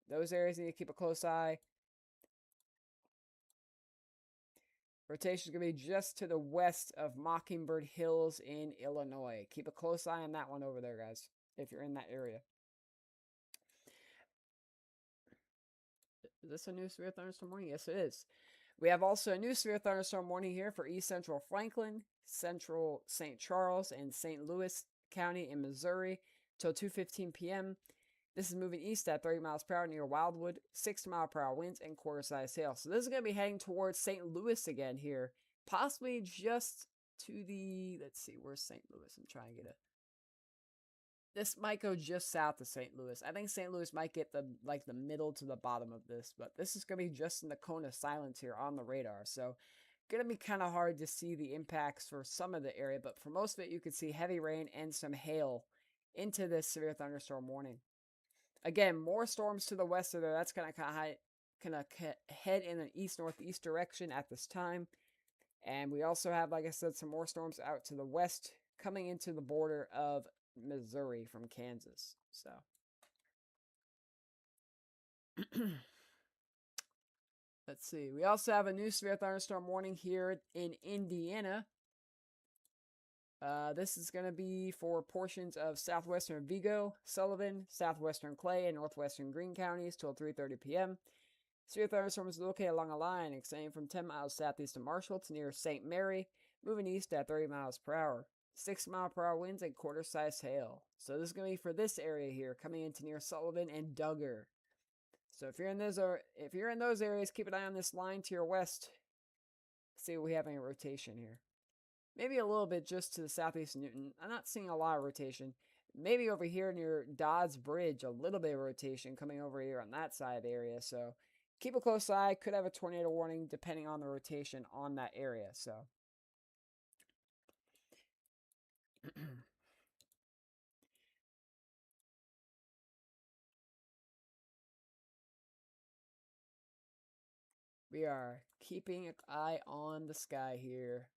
Those areas need to keep a close eye. Rotation is going to be just to the west of Mockingbird Hills in Illinois. Keep a close eye on that one over there, guys, if you're in that area. Is this a new severe thunderstorm warning? Yes, it is. We have also a new severe thunderstorm warning here for east central Franklin, central St. Charles, and St. Louis County in Missouri till 2:15 p.m. This is moving east at 30 miles per hour near Wildwood, 60-mile-per-hour winds, and quarter-size hail. So this is going to be heading towards St. Louis again here, possibly just to the, let's see, where's St. Louis? I'm trying to get it. This might go just south of St. Louis. I think St. Louis might get the middle to the bottom of this, but this is going to be just in the cone of silence here on the radar. So going to be kind of hard to see the impacts for some of the area, but for most of it, you could see heavy rain and some hail into this severe thunderstorm warning. Again, more storms to the west of there. That's going to head in an east-northeast direction at this time. And we also have, like I said, some more storms out to the west coming into the border of Missouri from Kansas. So let's see. We also have a new severe thunderstorm warning here in Indiana. This is going to be for portions of southwestern Vigo, Sullivan, southwestern Clay, and northwestern Greene counties till 3:30 p.m. Severe thunderstorm is located along a line extending from 10 miles southeast of Marshall to near St. Mary, moving east at 30 miles per hour. 6-mile-per-hour winds and quarter-size hail. So this is going to be for this area here, coming into near Sullivan and Duggar. So if you're in those areas, keep an eye on this line to your west. See what we have in rotation here. Maybe a little bit just to the southeast of Newton. I'm not seeing a lot of rotation. Maybe over here near Dodds Bridge, a little bit of rotation coming over here on that side of the area. So keep a close eye. Could have a tornado warning depending on the rotation on that area. So we are keeping an eye on the sky here.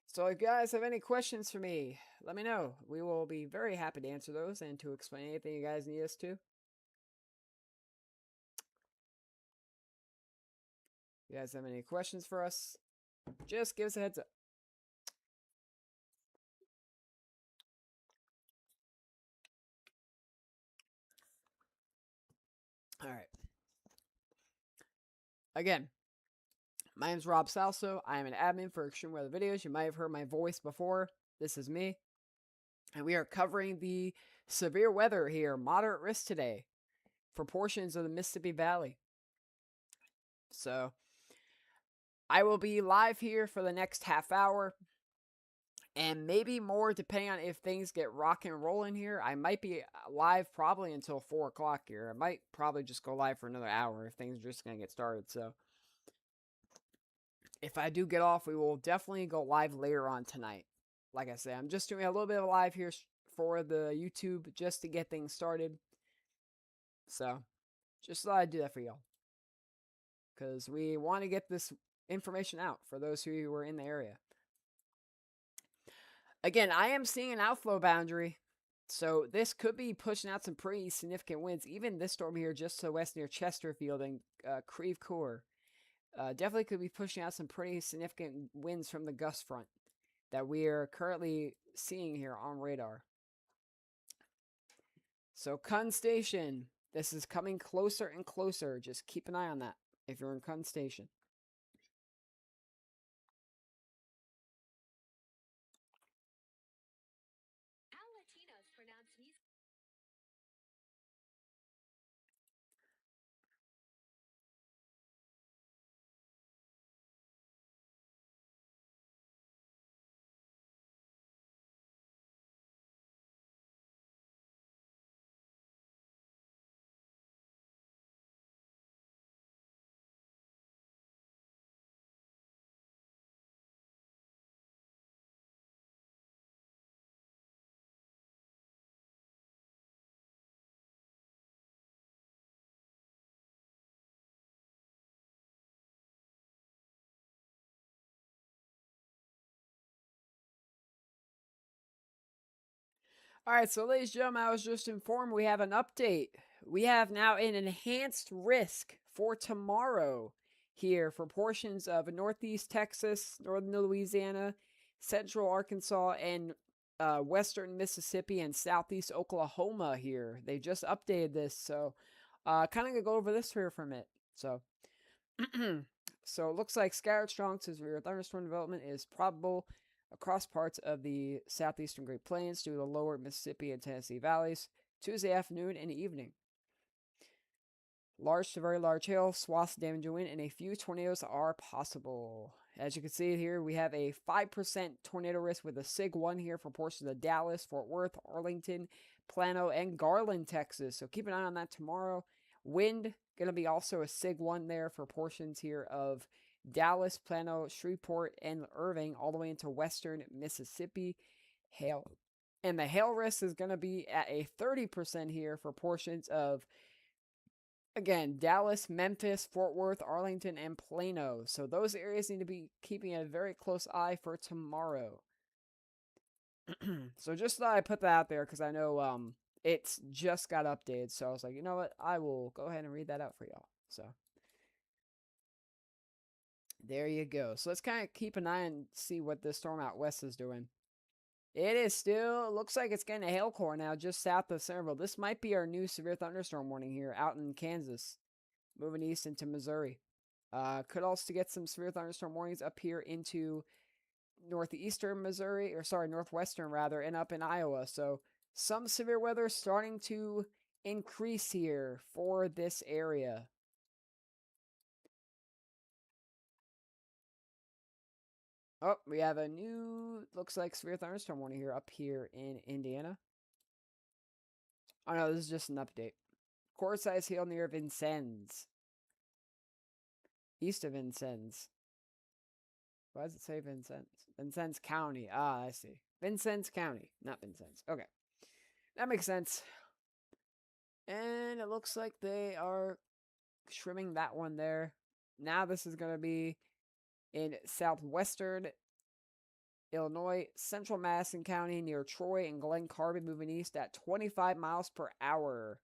So if you guys have any questions for me, let me know. We will be very happy to answer those and to explain anything you guys need us to. If you guys have any questions for us, just give us a heads up. All right. Again, my name is Rob Salso. I am an admin for Extreme Weather Videos. You might have heard my voice before. This is me. And we are covering the severe weather here, moderate risk today, for portions of the Mississippi Valley. So I will be live here for the next half hour. And maybe more depending on if things get rock and rolling here. I might be live probably until 4 o'clock here. I might probably just go live for another hour if things are just going to get started. So if I do get off, we will definitely go live later on tonight. Like I said, I'm just doing a little bit of live here for the YouTube just to get things started. So just thought I'd do that for y'all. Because we want to get this information out for those who were in the area. Again, I am seeing an outflow boundary, so this could be pushing out some pretty significant winds. Even this storm here just to the west near Chesterfield and Creve Coeur definitely could be pushing out some pretty significant winds from the gust front that we are currently seeing here on radar. So Kun Station, this is coming closer and closer. Just keep an eye on that if you're in Kun Station. All right, so ladies and gentlemen, I was just informed we have an update. We have now an enhanced risk for tomorrow here for portions of northeast Texas, northern Louisiana, central Arkansas, and western Mississippi and southeast Oklahoma here. They just updated this, so kind of going to go over this here for a minute. So So it looks like scattered strong to severe thunderstorm development is probable across parts of the southeastern Great Plains due to the lower Mississippi and Tennessee valleys Tuesday afternoon and evening. Large to very large hail, swaths of damage wind, and a few tornadoes are possible. As you can see here, we have a 5% tornado risk with a SIG 1 here for portions of Dallas, Fort Worth, Arlington, Plano, and Garland, Texas. So keep an eye on that tomorrow. Wind, going to be also a SIG 1 there for portions here of Dallas, Plano, Shreveport, and Irving, all the way into western Mississippi. Hail. And the hail risk is going to be at a 30% here for portions of, again, Dallas, Memphis, Fort Worth, Arlington, and Plano. So those areas need to be keeping a very close eye for tomorrow. So just thought I'd put that out there because I know it's just got updated. So I was like, you know what? I will go ahead and read that out for y'all. So there you go. So let's kind of keep an eye and see what this storm out west is doing. It is still, looks like it's getting a hail core now just south of Centerville. This might be our new severe thunderstorm warning here out in Kansas, moving east into Missouri. Could also get some severe thunderstorm warnings up here into northeastern Missouri, or sorry, northwestern rather, and up in Iowa. So some severe weather starting to increase here for this area. Oh, we have a new, looks like severe thunderstorm warning here up here in Indiana. Oh no, this is just an update. Core size hail near Vincennes. East of Vincennes. Why does it say Vincennes? Vincennes County. Ah, I see. Vincennes County, not Vincennes. Okay. That makes sense. And it looks like they are trimming that one there. Now this is going to be in southwestern Illinois, central Madison County near Troy and Glen Carbon, moving east at 25 miles per hour.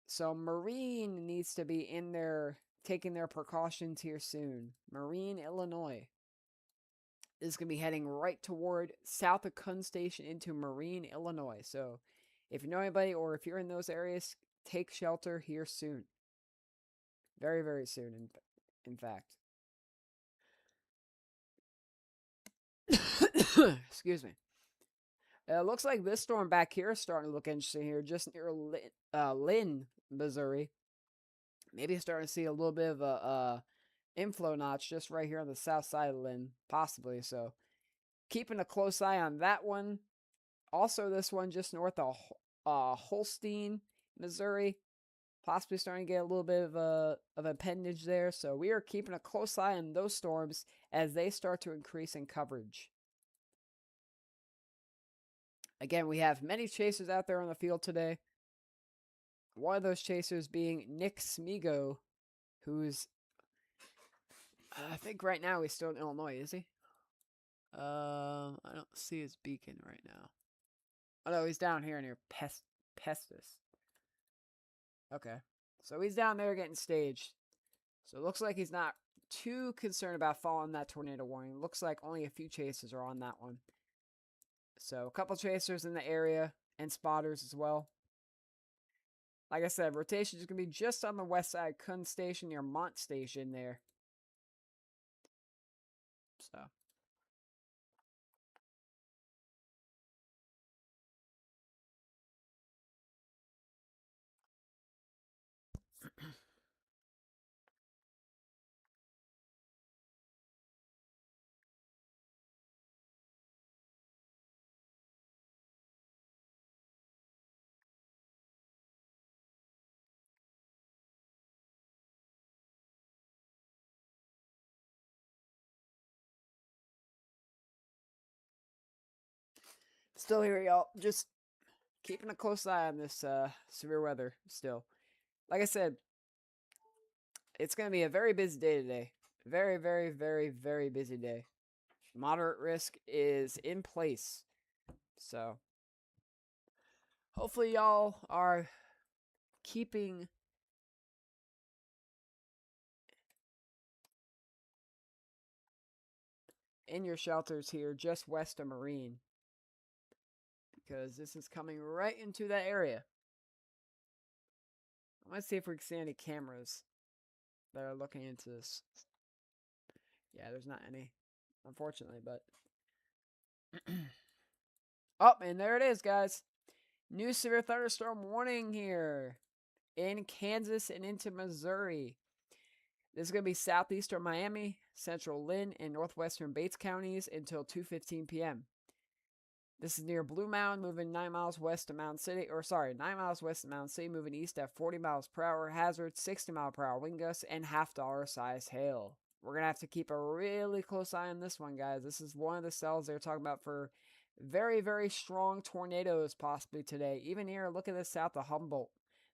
So Marine needs to be in there taking their precautions here soon. Marine, Illinois is going to be heading right toward south of Kun Station into Marine, Illinois. So if you know anybody or if you're in those areas, take shelter here soon. Very, very soon, in fact. Excuse me. It looks like this storm back here is starting to look interesting here, just near Lynn, Missouri. Maybe starting to see a little bit of a inflow notch just right here on the south side of Lynn, possibly. So keeping a close eye on that one. Also, this one just north of Holstein, Missouri. Possibly starting to get a little bit of appendage there. So we are keeping a close eye on those storms as they start to increase in coverage. Again, we have many chasers out there on the field today. One of those chasers being Nick Smigo, who's, I think right now he's still in Illinois, is he? I don't see his beacon right now. Oh no, he's down here near Pestis. Okay. So he's down there getting staged. So it looks like he's not too concerned about following that tornado warning. Looks like only a few chasers are on that one. So a couple chasers in the area and spotters as well. Like I said, rotation is going to be just on the west side, Kun Station near Mont Station there. So. Still here, y'all. Just keeping a close eye on this severe weather still. Like I said, it's going to be a very busy day today. Very, very, very, very busy day. Moderate risk is in place. So, hopefully, y'all are keeping in your shelters here just west of Marine, because this is coming right into that area. Let's see if we can see any cameras. that are looking into this. Yeah, there's not any, unfortunately, but. Oh, and there it is, guys. New severe thunderstorm warning here in Kansas and into Missouri. This is going to be southeastern Miami, central Lynn, and northwestern Bates counties until 2:15 p.m. This is near Blue Mound, moving 9 miles west of Mountain City, 9 miles west of Mountain City, moving east at 40 miles per hour, hazard 60 mile per hour wind gusts, and $50 size hail. We're going to have to keep a really close eye on this one, guys. This is one of the cells they're talking about for very, very strong tornadoes possibly today. Even here, look at this south of Humboldt.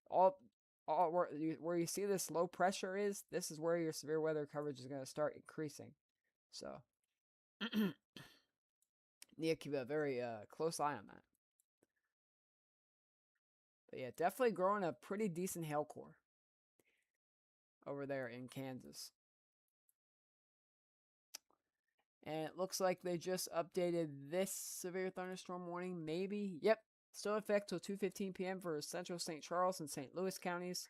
All where you see this low pressure is, this is where your severe weather coverage is going to start increasing. So, need to keep a very close eye on that. But yeah, definitely growing a pretty decent hail core over there in Kansas. And it looks like they just updated this severe thunderstorm warning, maybe. Yep, still in effect till 2:15 p.m. for central St. Charles and St. Louis counties.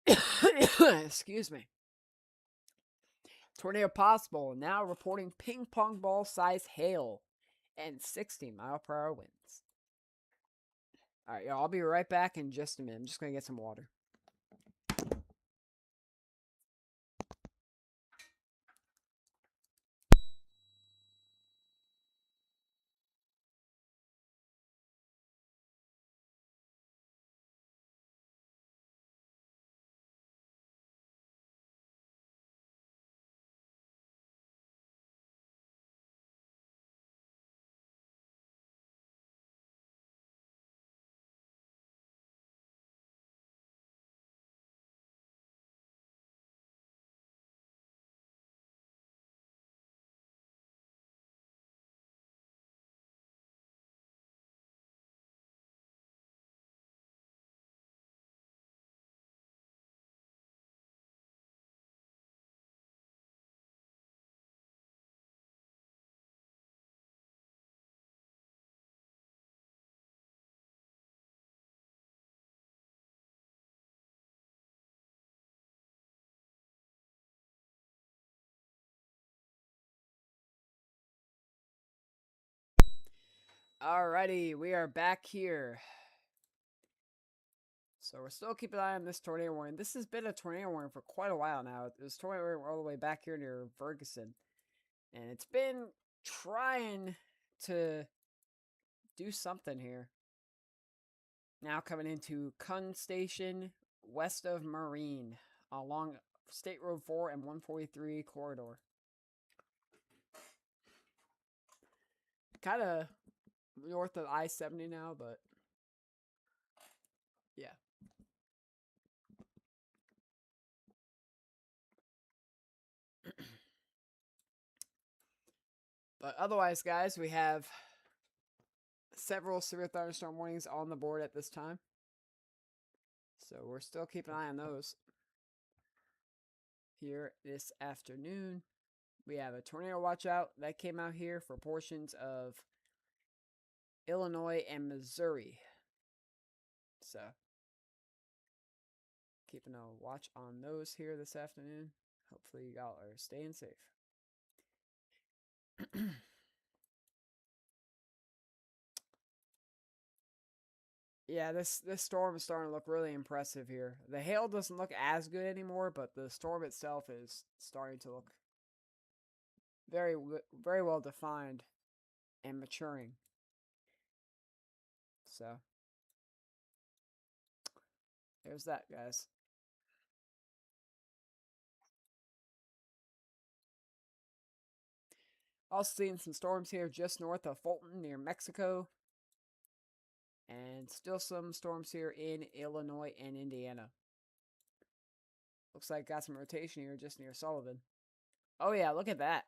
Excuse me. Tornado possible, now reporting ping pong ball size hail and 60 mile per hour winds. All right, y'all, I'll be right back in just a minute. I'm just going to get some water. Alrighty, we are back here. So we're still keeping an eye on this tornado warning. This has been a tornado warning for quite a while now. This tornado warning all the way back here near Ferguson. And it's been trying to do something here. Now coming into Kun Station, west of Marine, along State Road 4 and 143 corridor. Kind of north of I-70 now, but yeah. But otherwise, guys, we have several severe thunderstorm warnings on the board at this time. So we're still keeping an eye on those. Here this afternoon, we have a tornado watch out that came out here for portions of Illinois and Missouri. So keeping a watch on those here this afternoon. Hopefully y'all are staying safe. Yeah, this storm is starting to look really impressive here. The hail doesn't look as good anymore, but the storm itself is starting to look very, very well defined and maturing. So, there's that, guys. Also seeing some storms here just north of Fulton near Mexico. And still some storms here in Illinois and Indiana. Looks like got some rotation here just near Sullivan. Oh yeah, look at that.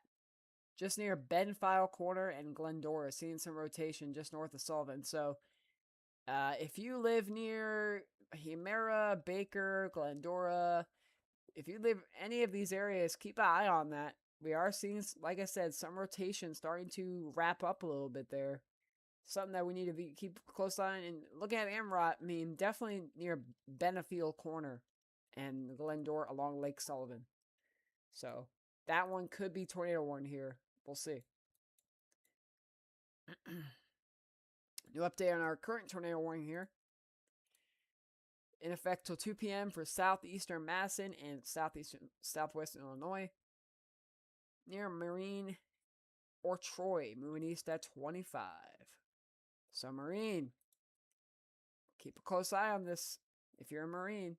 Just near Benfile Corner and Glendora, seeing some rotation just north of Sullivan. So, if you live near Hemera, Baker, Glendora, if you live any of these areas, keep an eye on that. We are seeing, like I said, some rotation starting to wrap up a little bit there. something that we need to keep a close eye on. And looking at Amrot, I mean, definitely near Benefield Corner and Glendora along Lake Sullivan. So that one could be tornado warned here. We'll see. New update on our current tornado warning here. In effect till 2 p.m. for southeastern Madison and southwestern Illinois. Near Marine or Troy, moving east at 25. So Marine, keep a close eye on this. If you're a Marine,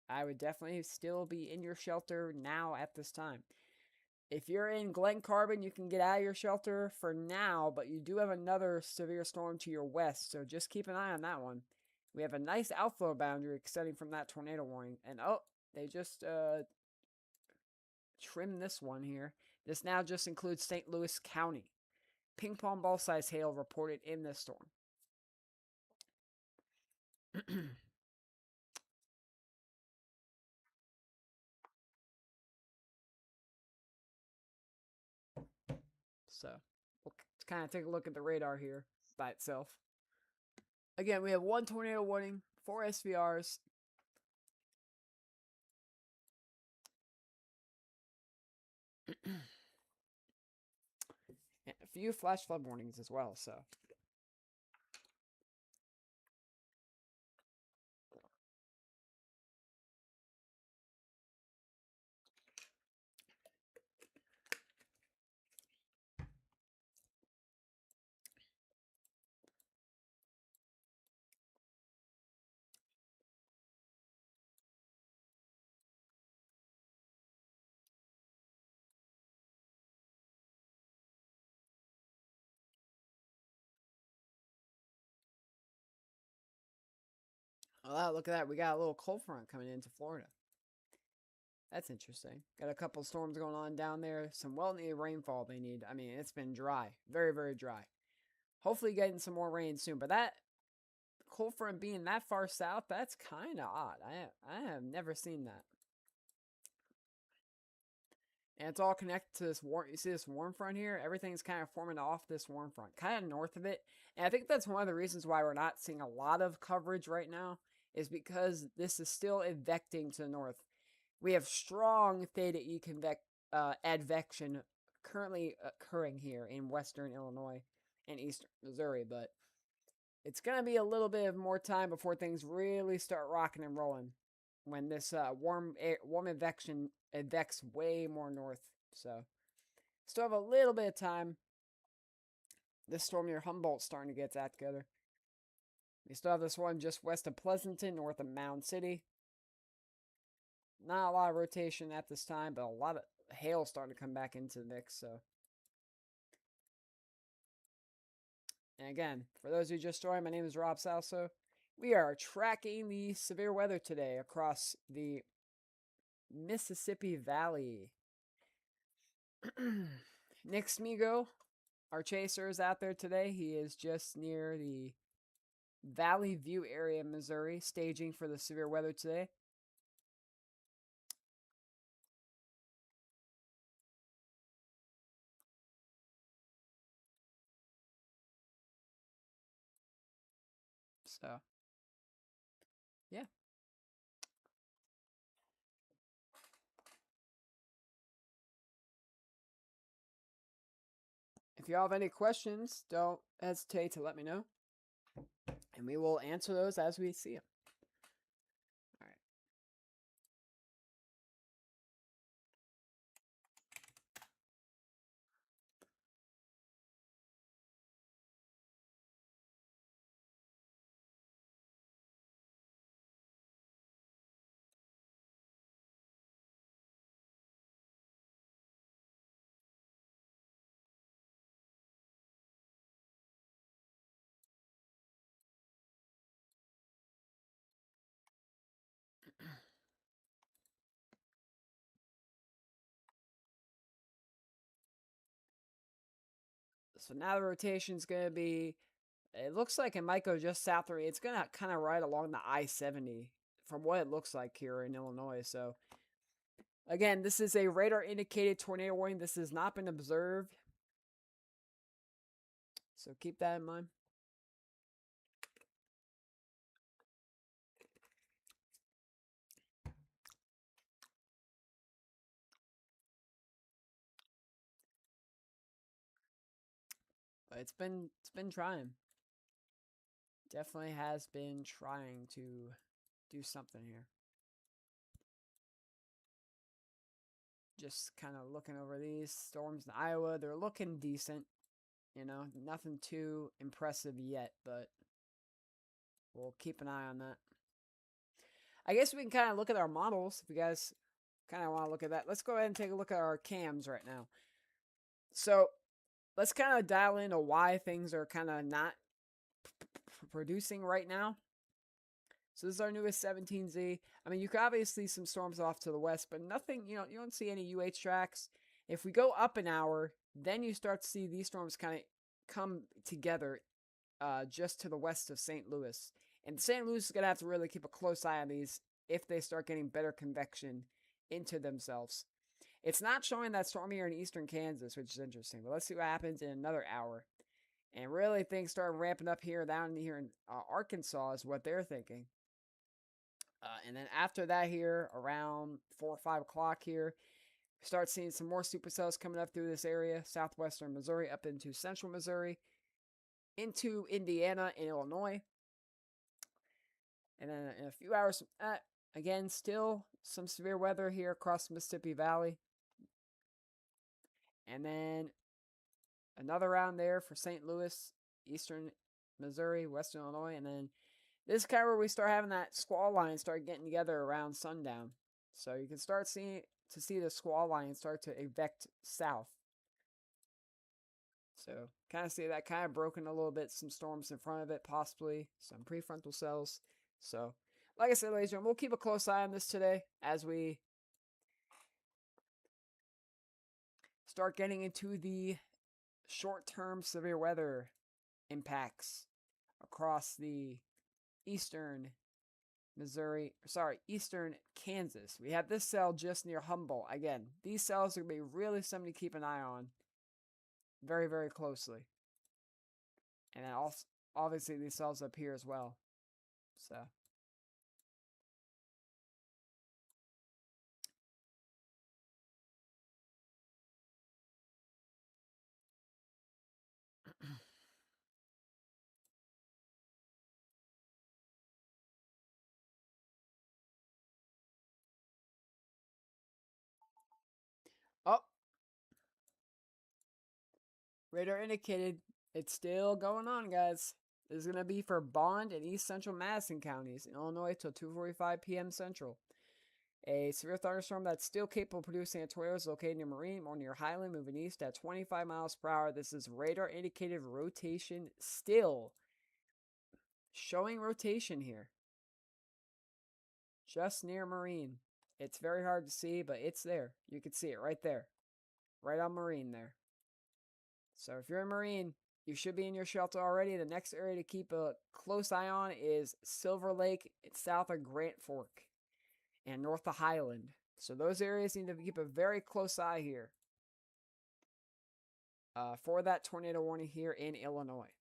I would definitely still be in your shelter now at this time. If you're in Glen Carbon, you can get out of your shelter for now, but you do have another severe storm to your west, so just keep an eye on that one. We have a nice outflow boundary extending from that tornado warning. And oh, they just trimmed this one here. This now just includes St. Louis County. Ping pong ball size hail reported in this storm. So we'll kind of take a look at the radar here by itself. Again, we have one tornado warning, 4 SVRs. And a few flash flood warnings as well, so. Oh, look at that. We got a little cold front coming into Florida. That's interesting. Got a couple storms going on down there. Some well-needed rainfall they need. I mean, it's been dry. Very, very dry. Hopefully getting some more rain soon. But that cold front being that far south, that's kind of odd. I have never seen that. And it's all connected to this warm. You see this warm front here? Everything's kind of forming off this warm front, kind of north of it. And I think that's one of the reasons why we're not seeing a lot of coverage right now, is because this is still advecting to the north. We have strong theta E advection currently occurring here in western Illinois and eastern Missouri, but it's going to be a little bit of more time before things really start rocking and rolling when this warm advection advects way more north. So still have a little bit of time. This storm near Humboldt's starting to get that together. We still have this one just west of Pleasanton, north of Mound City. Not a lot of rotation at this time, but a lot of hail starting to come back into the mix. So, and again, for those who just joined, my name is Rob Salso. We are tracking the severe weather today across the Mississippi Valley. Nick Smigo, our chaser, is out there today. He is just near the Valley View area in Missouri, staging for the severe weather today. So, yeah. If you have any questions, don't hesitate to let me know. And we will answer those as we see them. All right. So now the rotation is going to be, it looks like it might go just south of, it's going to kind of ride along the I-70 from what it looks like here in Illinois. So again, this is a radar indicated tornado warning. This has not been observed. So keep that in mind. But it's been trying. Definitely has been trying to do something here. Just kind of looking over these storms in Iowa. They're looking decent. Nothing too impressive yet, but we'll keep an eye on that. I guess we can kind of look at our models if you guys kind of want to look at that. Let's go ahead and take a look at our cams right now. So let's kind of dial into why things are kind of not producing right now. So this is our newest 17Z. I mean, you could obviously see some storms off to the west, but nothing, you don't see any UH tracks. If we go up an hour, then you start to see these storms kind of come together just to the west of St. Louis. And St. Louis is going to have to really keep a close eye on these if they start getting better convection into themselves. It's not showing that storm here in eastern Kansas, which is interesting. But let's see what happens in another hour. And really things start ramping up here down here in Arkansas is what they're thinking. And then after that here, around 4 or 5 o'clock here, start seeing some more supercells coming up through this area, southwestern Missouri up into central Missouri, into Indiana and Illinois. And then in a few hours from that, again, still some severe weather here across the Mississippi Valley. And then another round there for St. Louis, eastern Missouri, western Illinois. And then this is kind of where we start having that squall line start getting together around sundown. So you can start see the squall line start to evect south. So kind of see that kind of broken a little bit, some storms in front of it, possibly some prefrontal cells. So like I said, ladies and gentlemen, we'll keep a close eye on this today as we start getting into the short-term severe weather impacts across the eastern Kansas. We have this cell just near Humboldt. Again, these cells are going to be really something to keep an eye on very, very closely. And then also, obviously, these cells up here as well. So. Oh, radar indicated it's still going on, guys. This is going to be for Bond and East Central Madison counties in Illinois till 2:45 p.m. Central. A severe thunderstorm that's still capable of producing a tornado is located near Marine or near Highland, moving east at 25 miles per hour. This is radar indicated rotation still. Showing rotation here. Just near Marine. It's very hard to see, but it's there. You can see it right there. Right on Marine there. So if you're in Marine, you should be in your shelter already. The next area to keep a close eye on is Silver Lake. It's south of Grant Fork and north of Highland. So those areas need to keep a very close eye here for that tornado warning here in Illinois.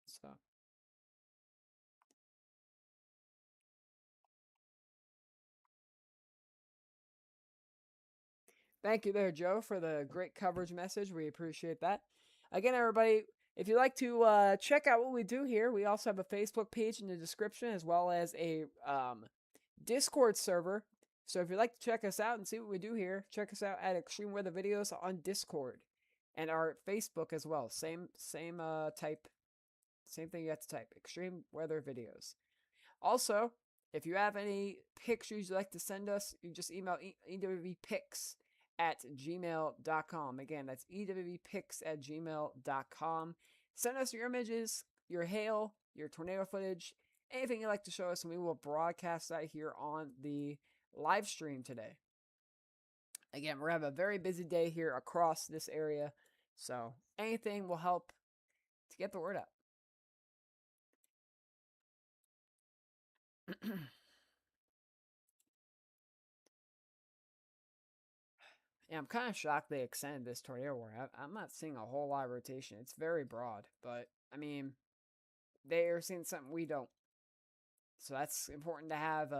So. Thank you there, Joe, for the great coverage message. We appreciate that. Again, everybody, if you'd like to check out what we do here, we also have a Facebook page in the description as well as a Discord server. So if you'd like to check us out and see what we do here, check us out at Extreme Weather Videos on Discord and our Facebook as well. Same type, same thing you have to type, Extreme Weather Videos. Also, if you have any pictures you'd like to send us, you just email ewvpics@gmail.com. Again, that's ewvpics@gmail.com. Send us your images, your hail, your tornado footage, anything you'd like to show us, and we will broadcast that here on the live stream today. Again, we're having a very busy day here across this area, so anything will help to get the word out. Yeah, I'm kind of shocked they extended this tornado warning. I'm not seeing a whole lot of rotation. It's very broad, but I mean, they're seeing something we don't. So that's important to have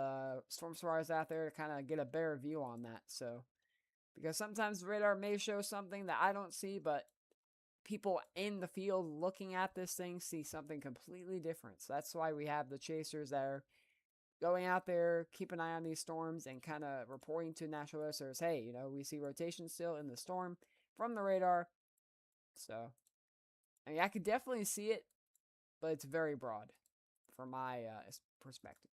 storm survivors out there to kind of get a better view on that. So because sometimes the radar may show something that I don't see, but people in the field looking at this thing see something completely different. So that's why we have the chasers that are going out there, keep an eye on these storms, and kind of reporting to National Weather Service, hey, we see rotation still in the storm from the radar. So, I mean, I could definitely see it, but it's very broad from my perspective.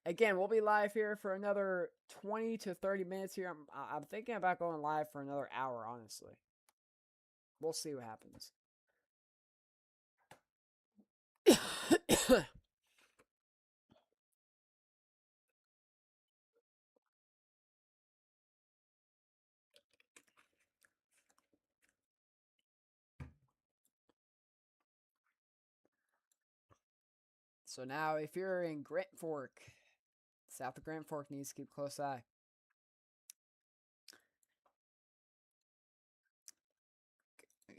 Again, we'll be live here for another 20 to 30 minutes here. I'm thinking about going live for another hour, honestly. We'll see what happens. So now, if you're in Grand Fork, south of Grand Fork needs to keep a close eye.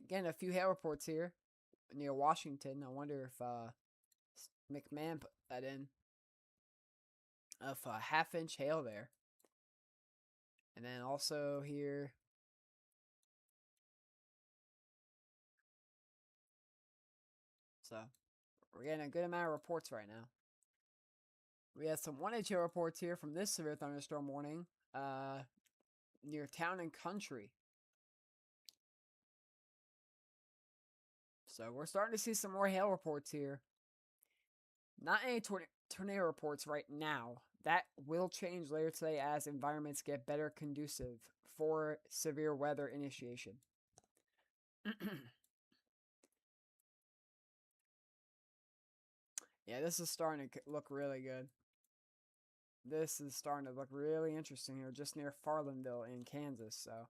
Again, a few hail reports here near Washington. I wonder if McMahon put that in. Of a half-inch hail there. And then also here. So we're getting a good amount of reports right now. We have some 1-inch hail reports here from this severe thunderstorm warning near Town and Country. So we're starting to see some more hail reports here. Not any tornado reports right now. That will change later today as environments get better conducive for severe weather initiation. Yeah, this is starting to look really good. This is starting to look really interesting here, just near Farlandville in Kansas. So,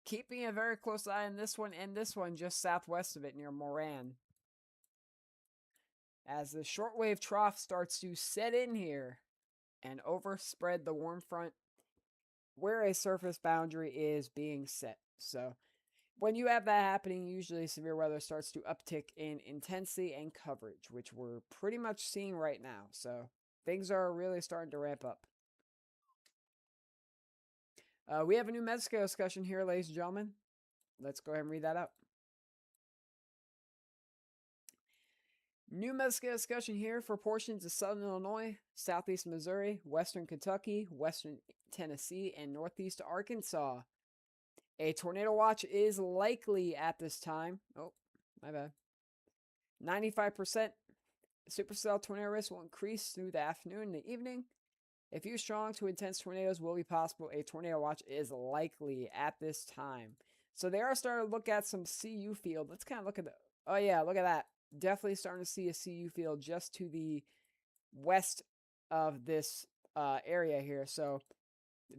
keeping a very close eye on this one and this one just southwest of it near Moran. As the shortwave trough starts to set in here and overspread the warm front where a surface boundary is being set. So, when you have that happening, usually severe weather starts to uptick in intensity and coverage, which we're pretty much seeing right now. So, things are really starting to ramp up. We have a new Mexico discussion here, ladies and gentlemen. Let's go ahead and read that out. New Mexico discussion here for portions of southern Illinois, southeast Missouri, western Kentucky, western Tennessee, and northeast Arkansas. A tornado watch is likely at this time. Oh, my bad. 95% supercell tornado risk will increase through the afternoon and the evening. A few strong to intense tornadoes will be possible. A tornado watch is likely at this time. So they are starting to look at some CU field. Let's kind of look at the... Oh, yeah, look at that. Definitely starting to see a CU field just to the west of this area here. So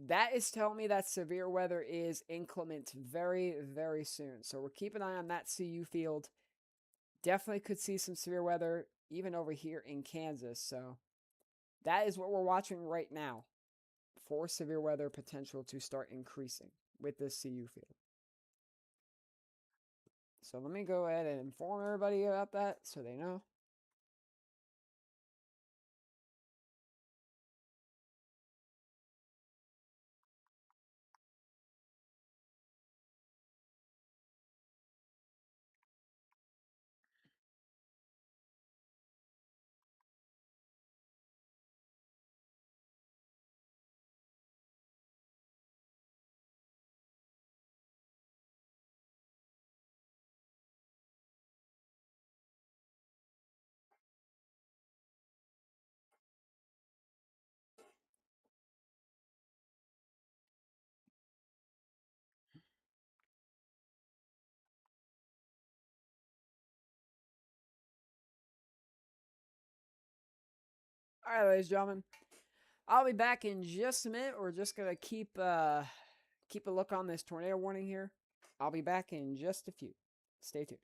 that is telling me that severe weather is inclement very, very soon. So we're keeping an eye on that CU field. Definitely could see some severe weather even over here in Kansas. So that is what we're watching right now for severe weather potential to start increasing with this CU field. So let me go ahead and inform everybody about that so they know. All right, ladies and gentlemen, I'll be back in just a minute. We're just gonna keep a look on this tornado warning here. I'll be back in just a few. Stay tuned.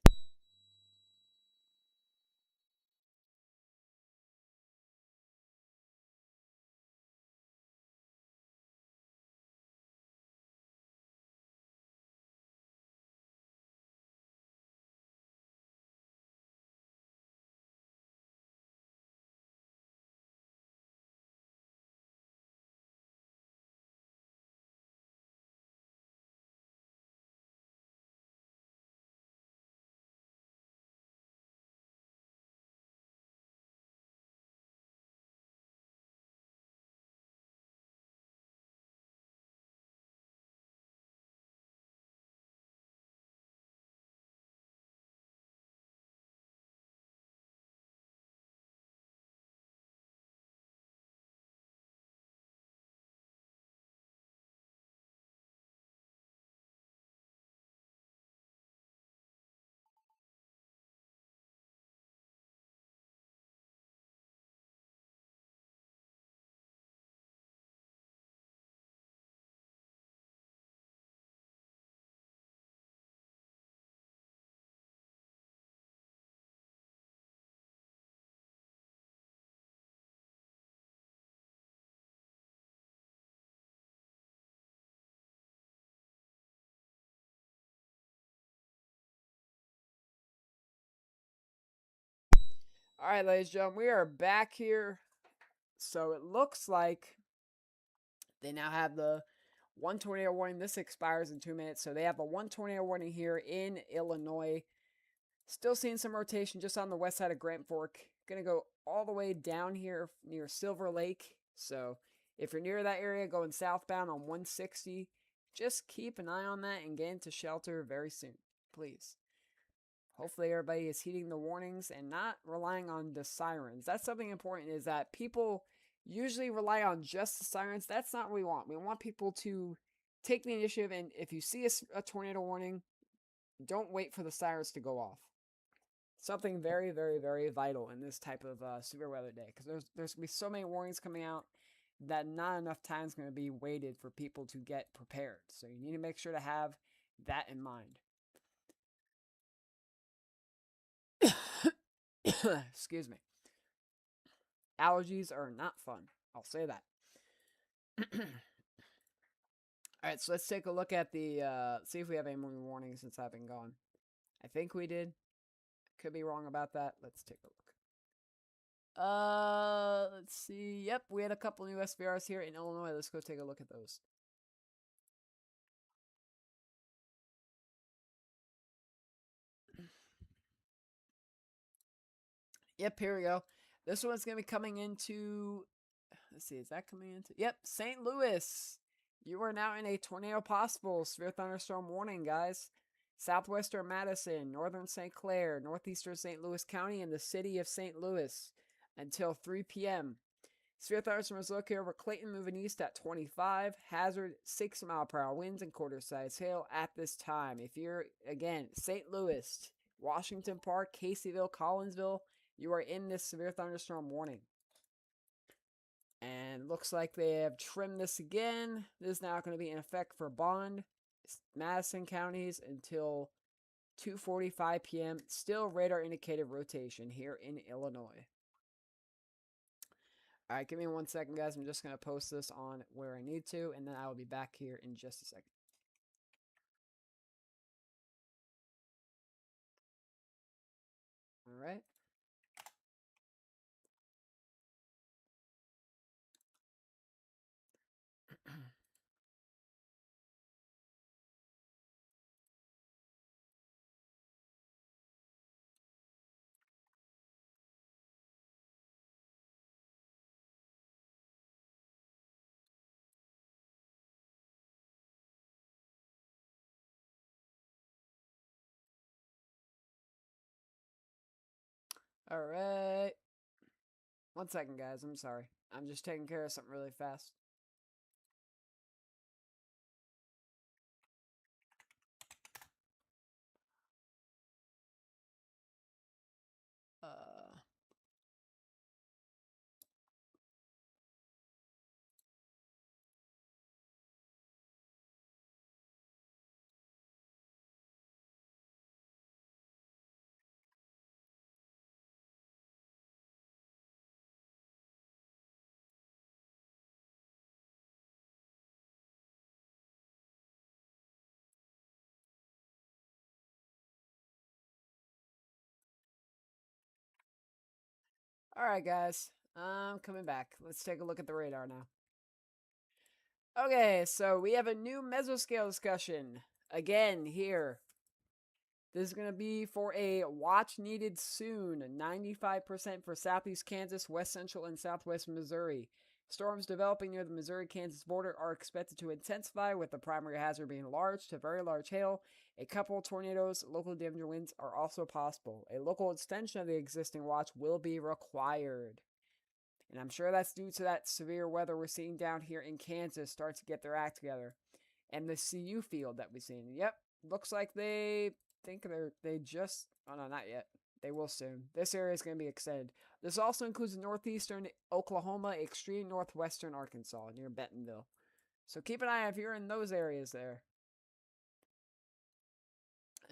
All right, ladies and gentlemen, we are back here. So it looks like they now have the one tornado warning. This expires in 2 minutes. So they have a one tornado warning here in Illinois. Still seeing some rotation just on the west side of Grand Fork. Gonna go all the way down here near Silver Lake. So if you're near that area going southbound on 160, just keep an eye on that and get into shelter very soon, please. Hopefully everybody is heeding the warnings and not relying on the sirens. That's something important, is that people usually rely on just the sirens. That's not what we want. We want people to take the initiative, and if you see a tornado warning, don't wait for the sirens to go off. Something very, very, very vital in this type of severe weather day, because there's going to be so many warnings coming out that not enough time is going to be waited for people to get prepared. So you need to make sure to have that in mind. Excuse me. Allergies are not fun. I'll say that. Alright, so let's take a look at the, see if we have any more warnings since I've been gone. I think we did. Could be wrong about that. Let's take a look. Let's see. Yep, we had a couple new SVRs here in Illinois. Let's go take a look at those. Yep, here we go. This one's going to be coming into, let's see, is that coming into? Yep, St. Louis. You are now in a tornado possible severe thunderstorm warning, guys. Southwestern Madison, northern St. Clair, northeastern St. Louis County, and the city of St. Louis until 3 p.m. Severe thunderstorm is located over Clayton, moving east at 25. Hazard 6-mile-per-hour winds and quarter-size hail at this time. If you're, again, St. Louis, Washington Park, Caseyville, Collinsville, you are in this severe thunderstorm warning. And looks like they have trimmed this again. This is now going to be in effect for Bond, Madison counties until 2:45 p.m. Still radar indicated rotation here in Illinois. All right, give me 1 second, guys. I'm just going to post this on where I need to, and then I will be back here in just a second. All right. All right. 1 second, guys. I'm sorry. I'm just taking care of something really fast. Uh, all right, guys. I'm coming back. Let's take a look at the radar now. Okay, so we have a new mesoscale discussion. Again, here. This is going to be for a watch needed soon. 95% for southeast Kansas, west central, and southwest Missouri. Storms developing near the Missouri-Kansas border are expected to intensify, with the primary hazard being large to very large hail. A couple of tornadoes, local damage winds are also possible. A local extension of the existing watch will be required. And I'm sure that's due to that severe weather we're seeing down here in Kansas start to get their act together. And the CU field that we've seen. Yep, looks like they think they just, oh no, not yet. They will soon. This area is going to be extended. This also includes northeastern Oklahoma, extreme northwestern Arkansas, near Bentonville. So keep an eye if you're in those areas there.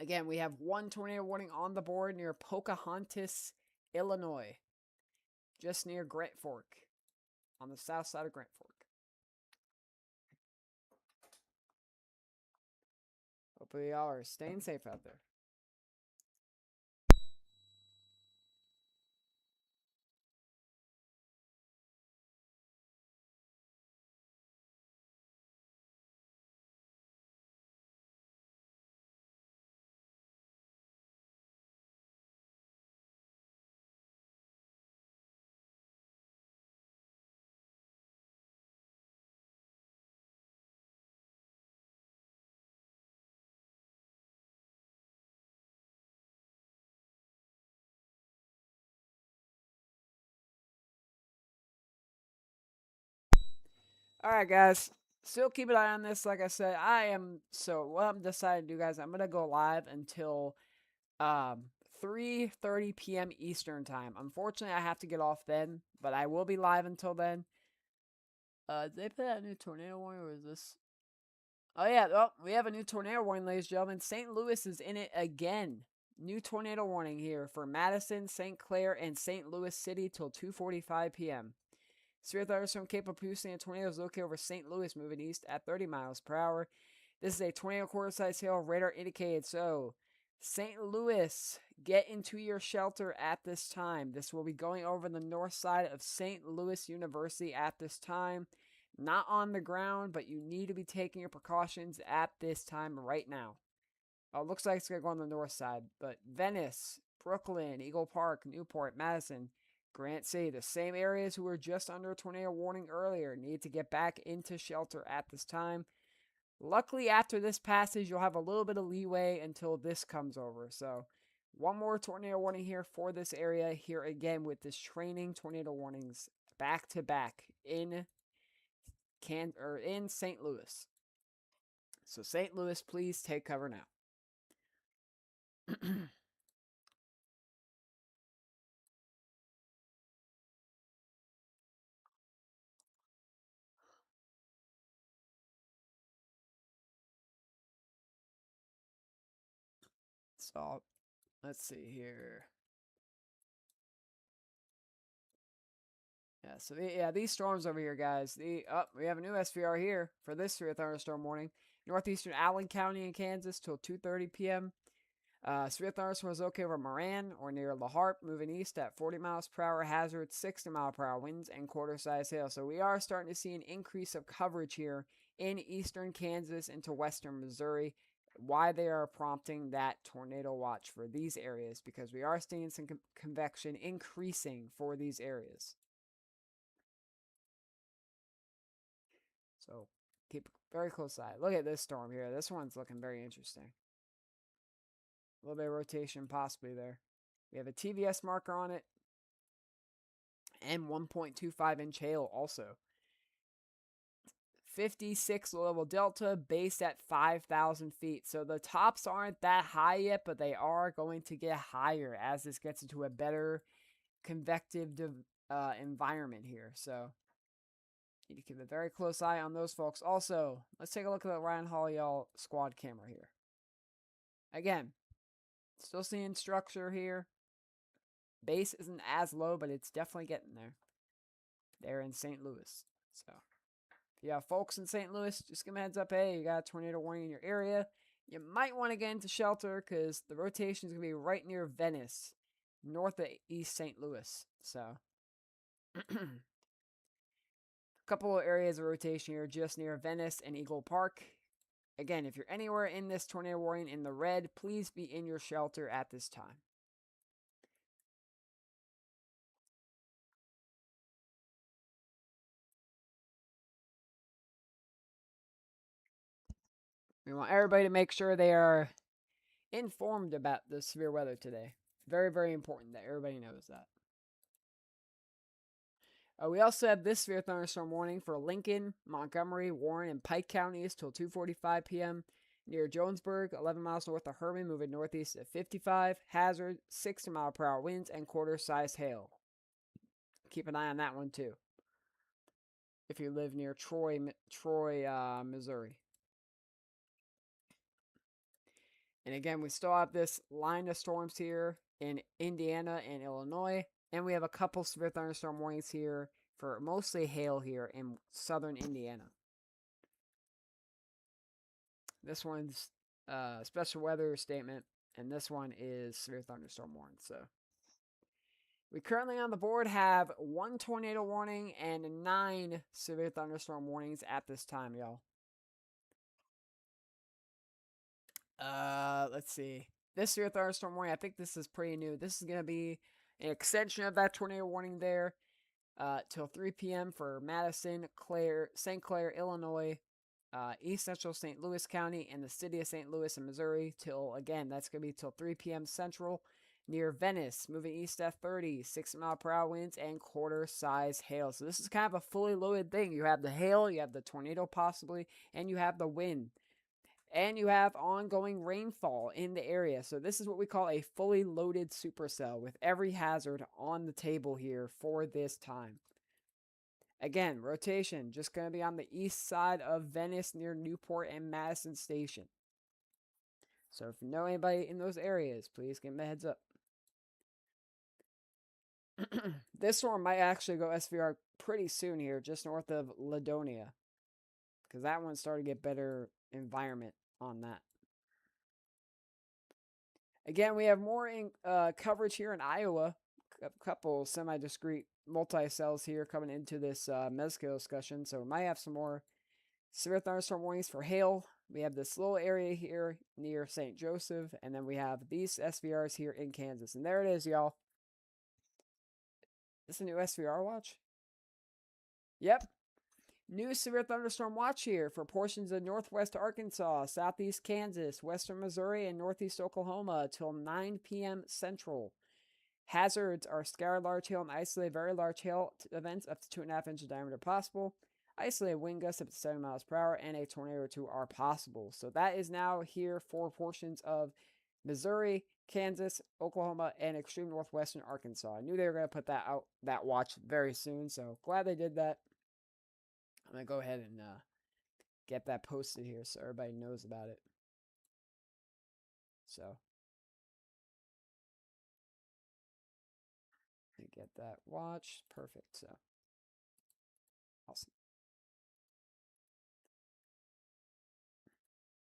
Again, we have one tornado warning on the board near Pocahontas, Illinois. Just near Grand Fork. On the south side of Grand Fork. Hopefully y'all are staying safe out there. All right, guys. Still keep an eye on this. Like I said, I am. So what I'm deciding to do, guys, I'm gonna go live until um 3:30 p.m. Eastern time. Unfortunately, I have to get off then, but I will be live until then. Did they put out a new tornado warning, or is this? Oh yeah, well, we have a new tornado warning, ladies and gentlemen. St. Louis is in it again. New tornado warning here for Madison, St. Clair, and St. Louis City till 2:45 p.m. Severe thunderstorm capable of producing a tornado is located over St. Louis, moving east at 30 miles per hour. This is a tornado quarter size hail, radar indicated. So, St. Louis, get into your shelter at this time. This will be going over the north side of St. Louis University at this time. Not on the ground, but you need to be taking your precautions at this time right now. Looks like it's going to go on the north side, but Venice, Brooklyn, Eagle Park, Newport, Madison, Grant City, the same areas who were just under a tornado warning earlier, need to get back into shelter at this time. Luckily, after this passage, you'll have a little bit of leeway until this comes over. So, one more tornado warning here for this area. Here again with this training tornado warnings back to back in in St. Louis. So, St. Louis, please take cover now. So, let's see here. Yeah, so these storms over here, guys. We have a new SVR here for this severe thunderstorm warning. Northeastern Allen County in Kansas till 2:30 p.m. Severe thunderstorm is located over Moran or near La Harpe, moving east at 40 miles per hour, hazard 60 mile per hour winds and quarter size hail. So we are starting to see an increase of coverage here in eastern Kansas into western Missouri. Why they are prompting that tornado watch for these areas, because we are seeing some convection increasing for these areas. So keep a very close eye. Look at this storm here. This one's looking very interesting. A little bit of rotation possibly there. We have a TVS marker on it and 1.25 inch hail also. 56 level delta, base at 5,000 feet. So the tops aren't that high yet, but they are going to get higher as this gets into a better convective environment here. So you need to keep a very close eye on those folks. Also, let's take a look at the Ryan Hall y'all squad camera here. Again, still seeing structure here. Base isn't as low, but it's definitely getting there. They're in St. Louis. So, if you have folks in St. Louis, just give them a heads up. Hey, you got a tornado warning in your area. You might want to get into shelter because the rotation is going to be right near Venice, north of East St. Louis. So, a couple of areas of rotation here just near Venice and Eagle Park. Again, if you're anywhere in this tornado warning in the red, please be in your shelter at this time. We want everybody to make sure they are informed about the severe weather today. Very, very important that everybody knows that. We also have this severe thunderstorm warning for Lincoln, Montgomery, Warren, and Pike counties till 2:45 p.m. Near Jonesburg, 11 miles north of Herman, moving northeast at 55. Hazard, 60 mile per hour winds and quarter-sized hail. Keep an eye on that one too. If you live near Troy, Missouri. And again, we still have this line of storms here in Indiana and Illinois. And we have a couple severe thunderstorm warnings here for mostly hail here in southern Indiana. This one's special weather statement, and this one is severe thunderstorm warning. So we currently on the board have 1 tornado warning and 9 severe thunderstorm warnings at this time, y'all. Let's see. This severe thunderstorm warning, I think this is pretty new. This is going to be an extension of that tornado warning there till 3 p.m. for Madison, St. Clair, Illinois, East Central St. Louis County, and the city of St. Louis in Missouri till, again, that's going to be till 3 p.m. Central. near Venice, moving east at 30, 60-mile-per-hour winds, and quarter-size hail. So this is kind of a fully loaded thing. You have the hail, you have the tornado possibly, and you have the wind. And you have ongoing rainfall in the area. So this is what we call a fully loaded supercell with every hazard on the table here for this time. Again, rotation, just going to be on the east side of Venice near Newport and Madison Station. So if you know anybody in those areas, please give them a heads up. This storm might actually go SVR pretty soon here, just north of Ladonia. Because that one's starting to get better environment on that. Again, we have more coverage here in Iowa. A couple semi-discrete multi-cells here coming into this mesoscale discussion. So we might have some more severe thunderstorm warnings for hail. We have this little area here near St. Joseph. And then we have these SVRs here in Kansas. And there it is, y'all. Is this a new SVR watch? Yep. New severe thunderstorm watch here for portions of northwest Arkansas, southeast Kansas, western Missouri, and northeast Oklahoma till 9 p.m. Central. Hazards are scattered large hail and isolated very large hail events up to 2.5 inches diameter possible. Isolated wind gusts up to 70 miles per hour and a tornado or two are possible. So that is now here for portions of Missouri, Kansas, Oklahoma, and extreme northwestern Arkansas. I knew they were going to put that watch very soon, so glad they did that. I'm going to go ahead and get that posted here so everybody knows about it. So, get that watch. Perfect. So, awesome.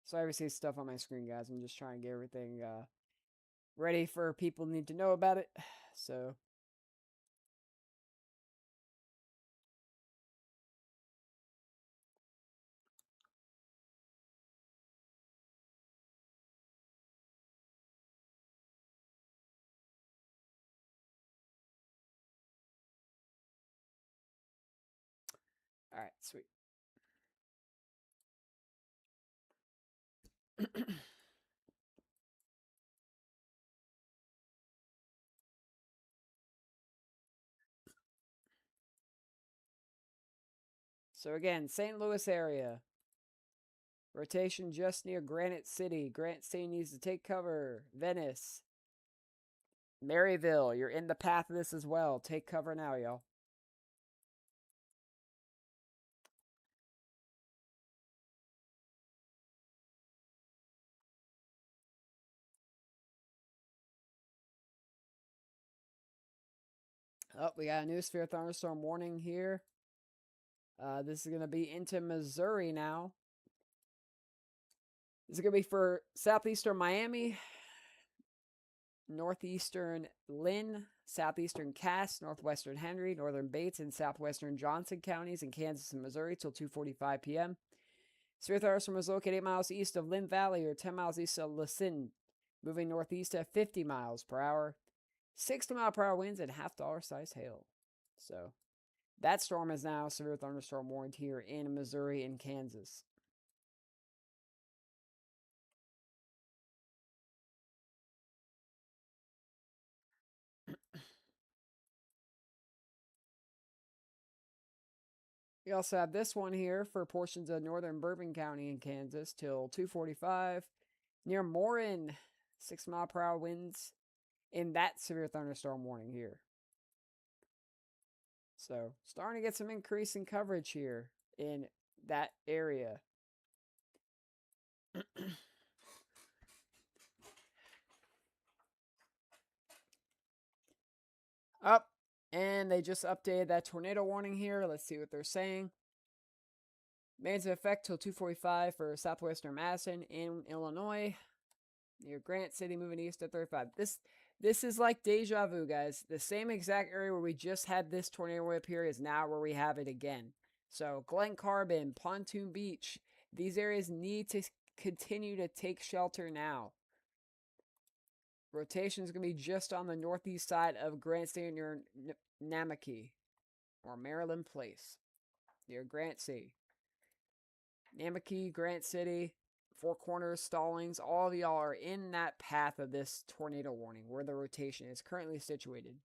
So, I obviously stuff on my screen, guys. I'm just trying to get everything ready for people who need to know about it. So, all right, sweet. So again, St. Louis area. Rotation just near Granite City. Granite City needs to take cover. Venice. Maryville, you're in the path of this as well. Take cover now, y'all. Oh, we got a new severe thunderstorm warning here. This is going to be into Missouri now. This is going to be for southeastern Miami, northeastern Lynn, southeastern Cass, northwestern Henry, northern Bates, and southwestern Johnson counties in Kansas and Missouri till 2:45 p.m. Severe thunderstorm is located 8 miles east of Lynn Valley or 10 miles east of Lacin, moving northeast at 50 miles per hour, 60-mile-per-hour winds, and $50 size hail. So that storm is now severe thunderstorm warned here in Missouri and Kansas. We also have this one here for portions of northern Bourbon County in Kansas till 2:45. Near Morin, 6-mile-per-hour winds in that severe thunderstorm warning here. So starting to get some increase in coverage here in that area. Up. And they just updated that tornado warning here. Let's see what they're saying. Made into effect till 2:45 for southwestern Madison in Illinois. Near Grant City, moving east at 35. This is like deja vu, guys. The same exact area where we just had this tornado whip here is now where we have it again. So Glen Carbon, Pontoon Beach, these areas need to continue to take shelter now. Rotation is going to be just on the northeast side of Grant City near Namaki or Maryland Place near Grant City. Namaki, Grant City, Four Corners, Stallings, all of y'all are in that path of this tornado warning where the rotation is currently situated.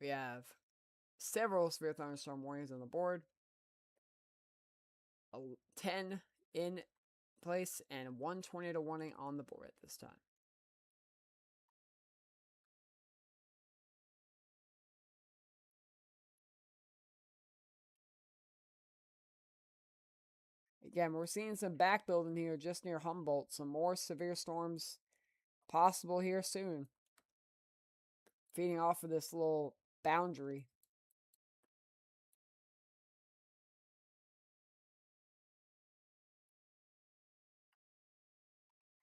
We have several severe thunderstorm warnings on the board. 10 in place and 1 tornado warning on the board at this time. Again, we're seeing some back building here just near Humboldt. Some more severe storms possible here soon. Feeding off of this little boundary.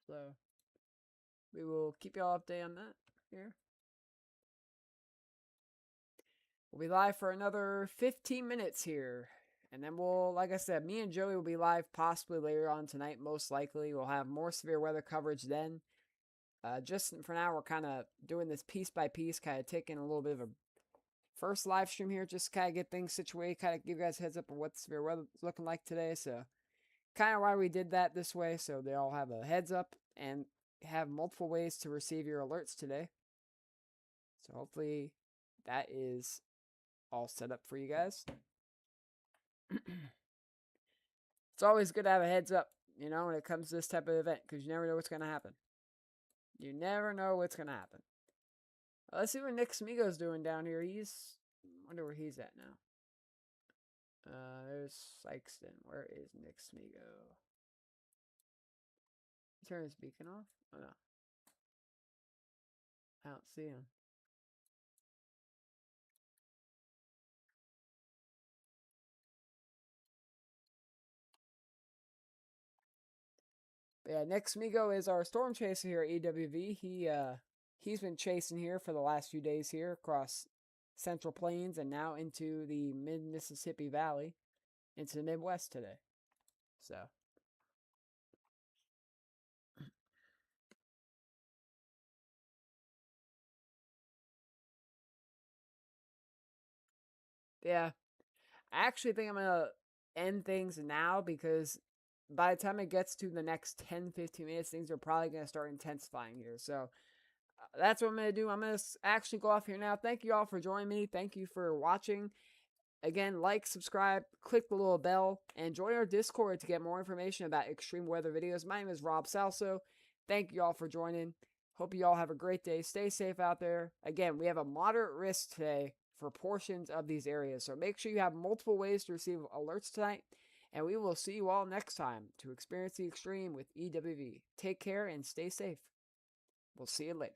So we will keep y'all updated on that here. We'll be live for another 15 minutes here. And then we'll, like I said, me and Joey will be live possibly later on tonight, most likely. We'll have more severe weather coverage then. Just for now, we're kind of doing this piece by piece, kind of taking a little bit of a first live stream here, just kind of get things situated, kind of give you guys a heads up of what severe weather is looking like today. So, kind of why we did that this way, so they all have a heads up and have multiple ways to receive your alerts today. So, hopefully, that is all set up for you guys. It's always good to have a heads up, you know, when it comes to this type of event, because you never know what's going to happen. You never know what's going to happen. Let's see what Nick Smigo's doing down here. I wonder where he's at now. There's Sykeston. Where is Nick Smigo? Turn his beacon off? Oh, no. I don't see him. But yeah, Nick Smigo is our storm chaser here at EWV. He's been chasing here for the last few days here across Central Plains and now into the mid-Mississippi Valley, into the Midwest today. So, yeah. I actually think I'm going to end things now because by the time it gets to the next 10-15 minutes, things are probably going to start intensifying here. So, that's what I'm going to do. I'm going to actually go off here now. Thank you all for joining me. Thank you for watching. Again, like, subscribe, click the little bell, and join our Discord to get more information about extreme weather videos. My name is Rob Salso. Thank you all for joining. Hope you all have a great day. Stay safe out there. Again, we have a moderate risk today for portions of these areas. So make sure you have multiple ways to receive alerts tonight. And we will see you all next time to experience the extreme with EWV. Take care and stay safe. We'll see you later.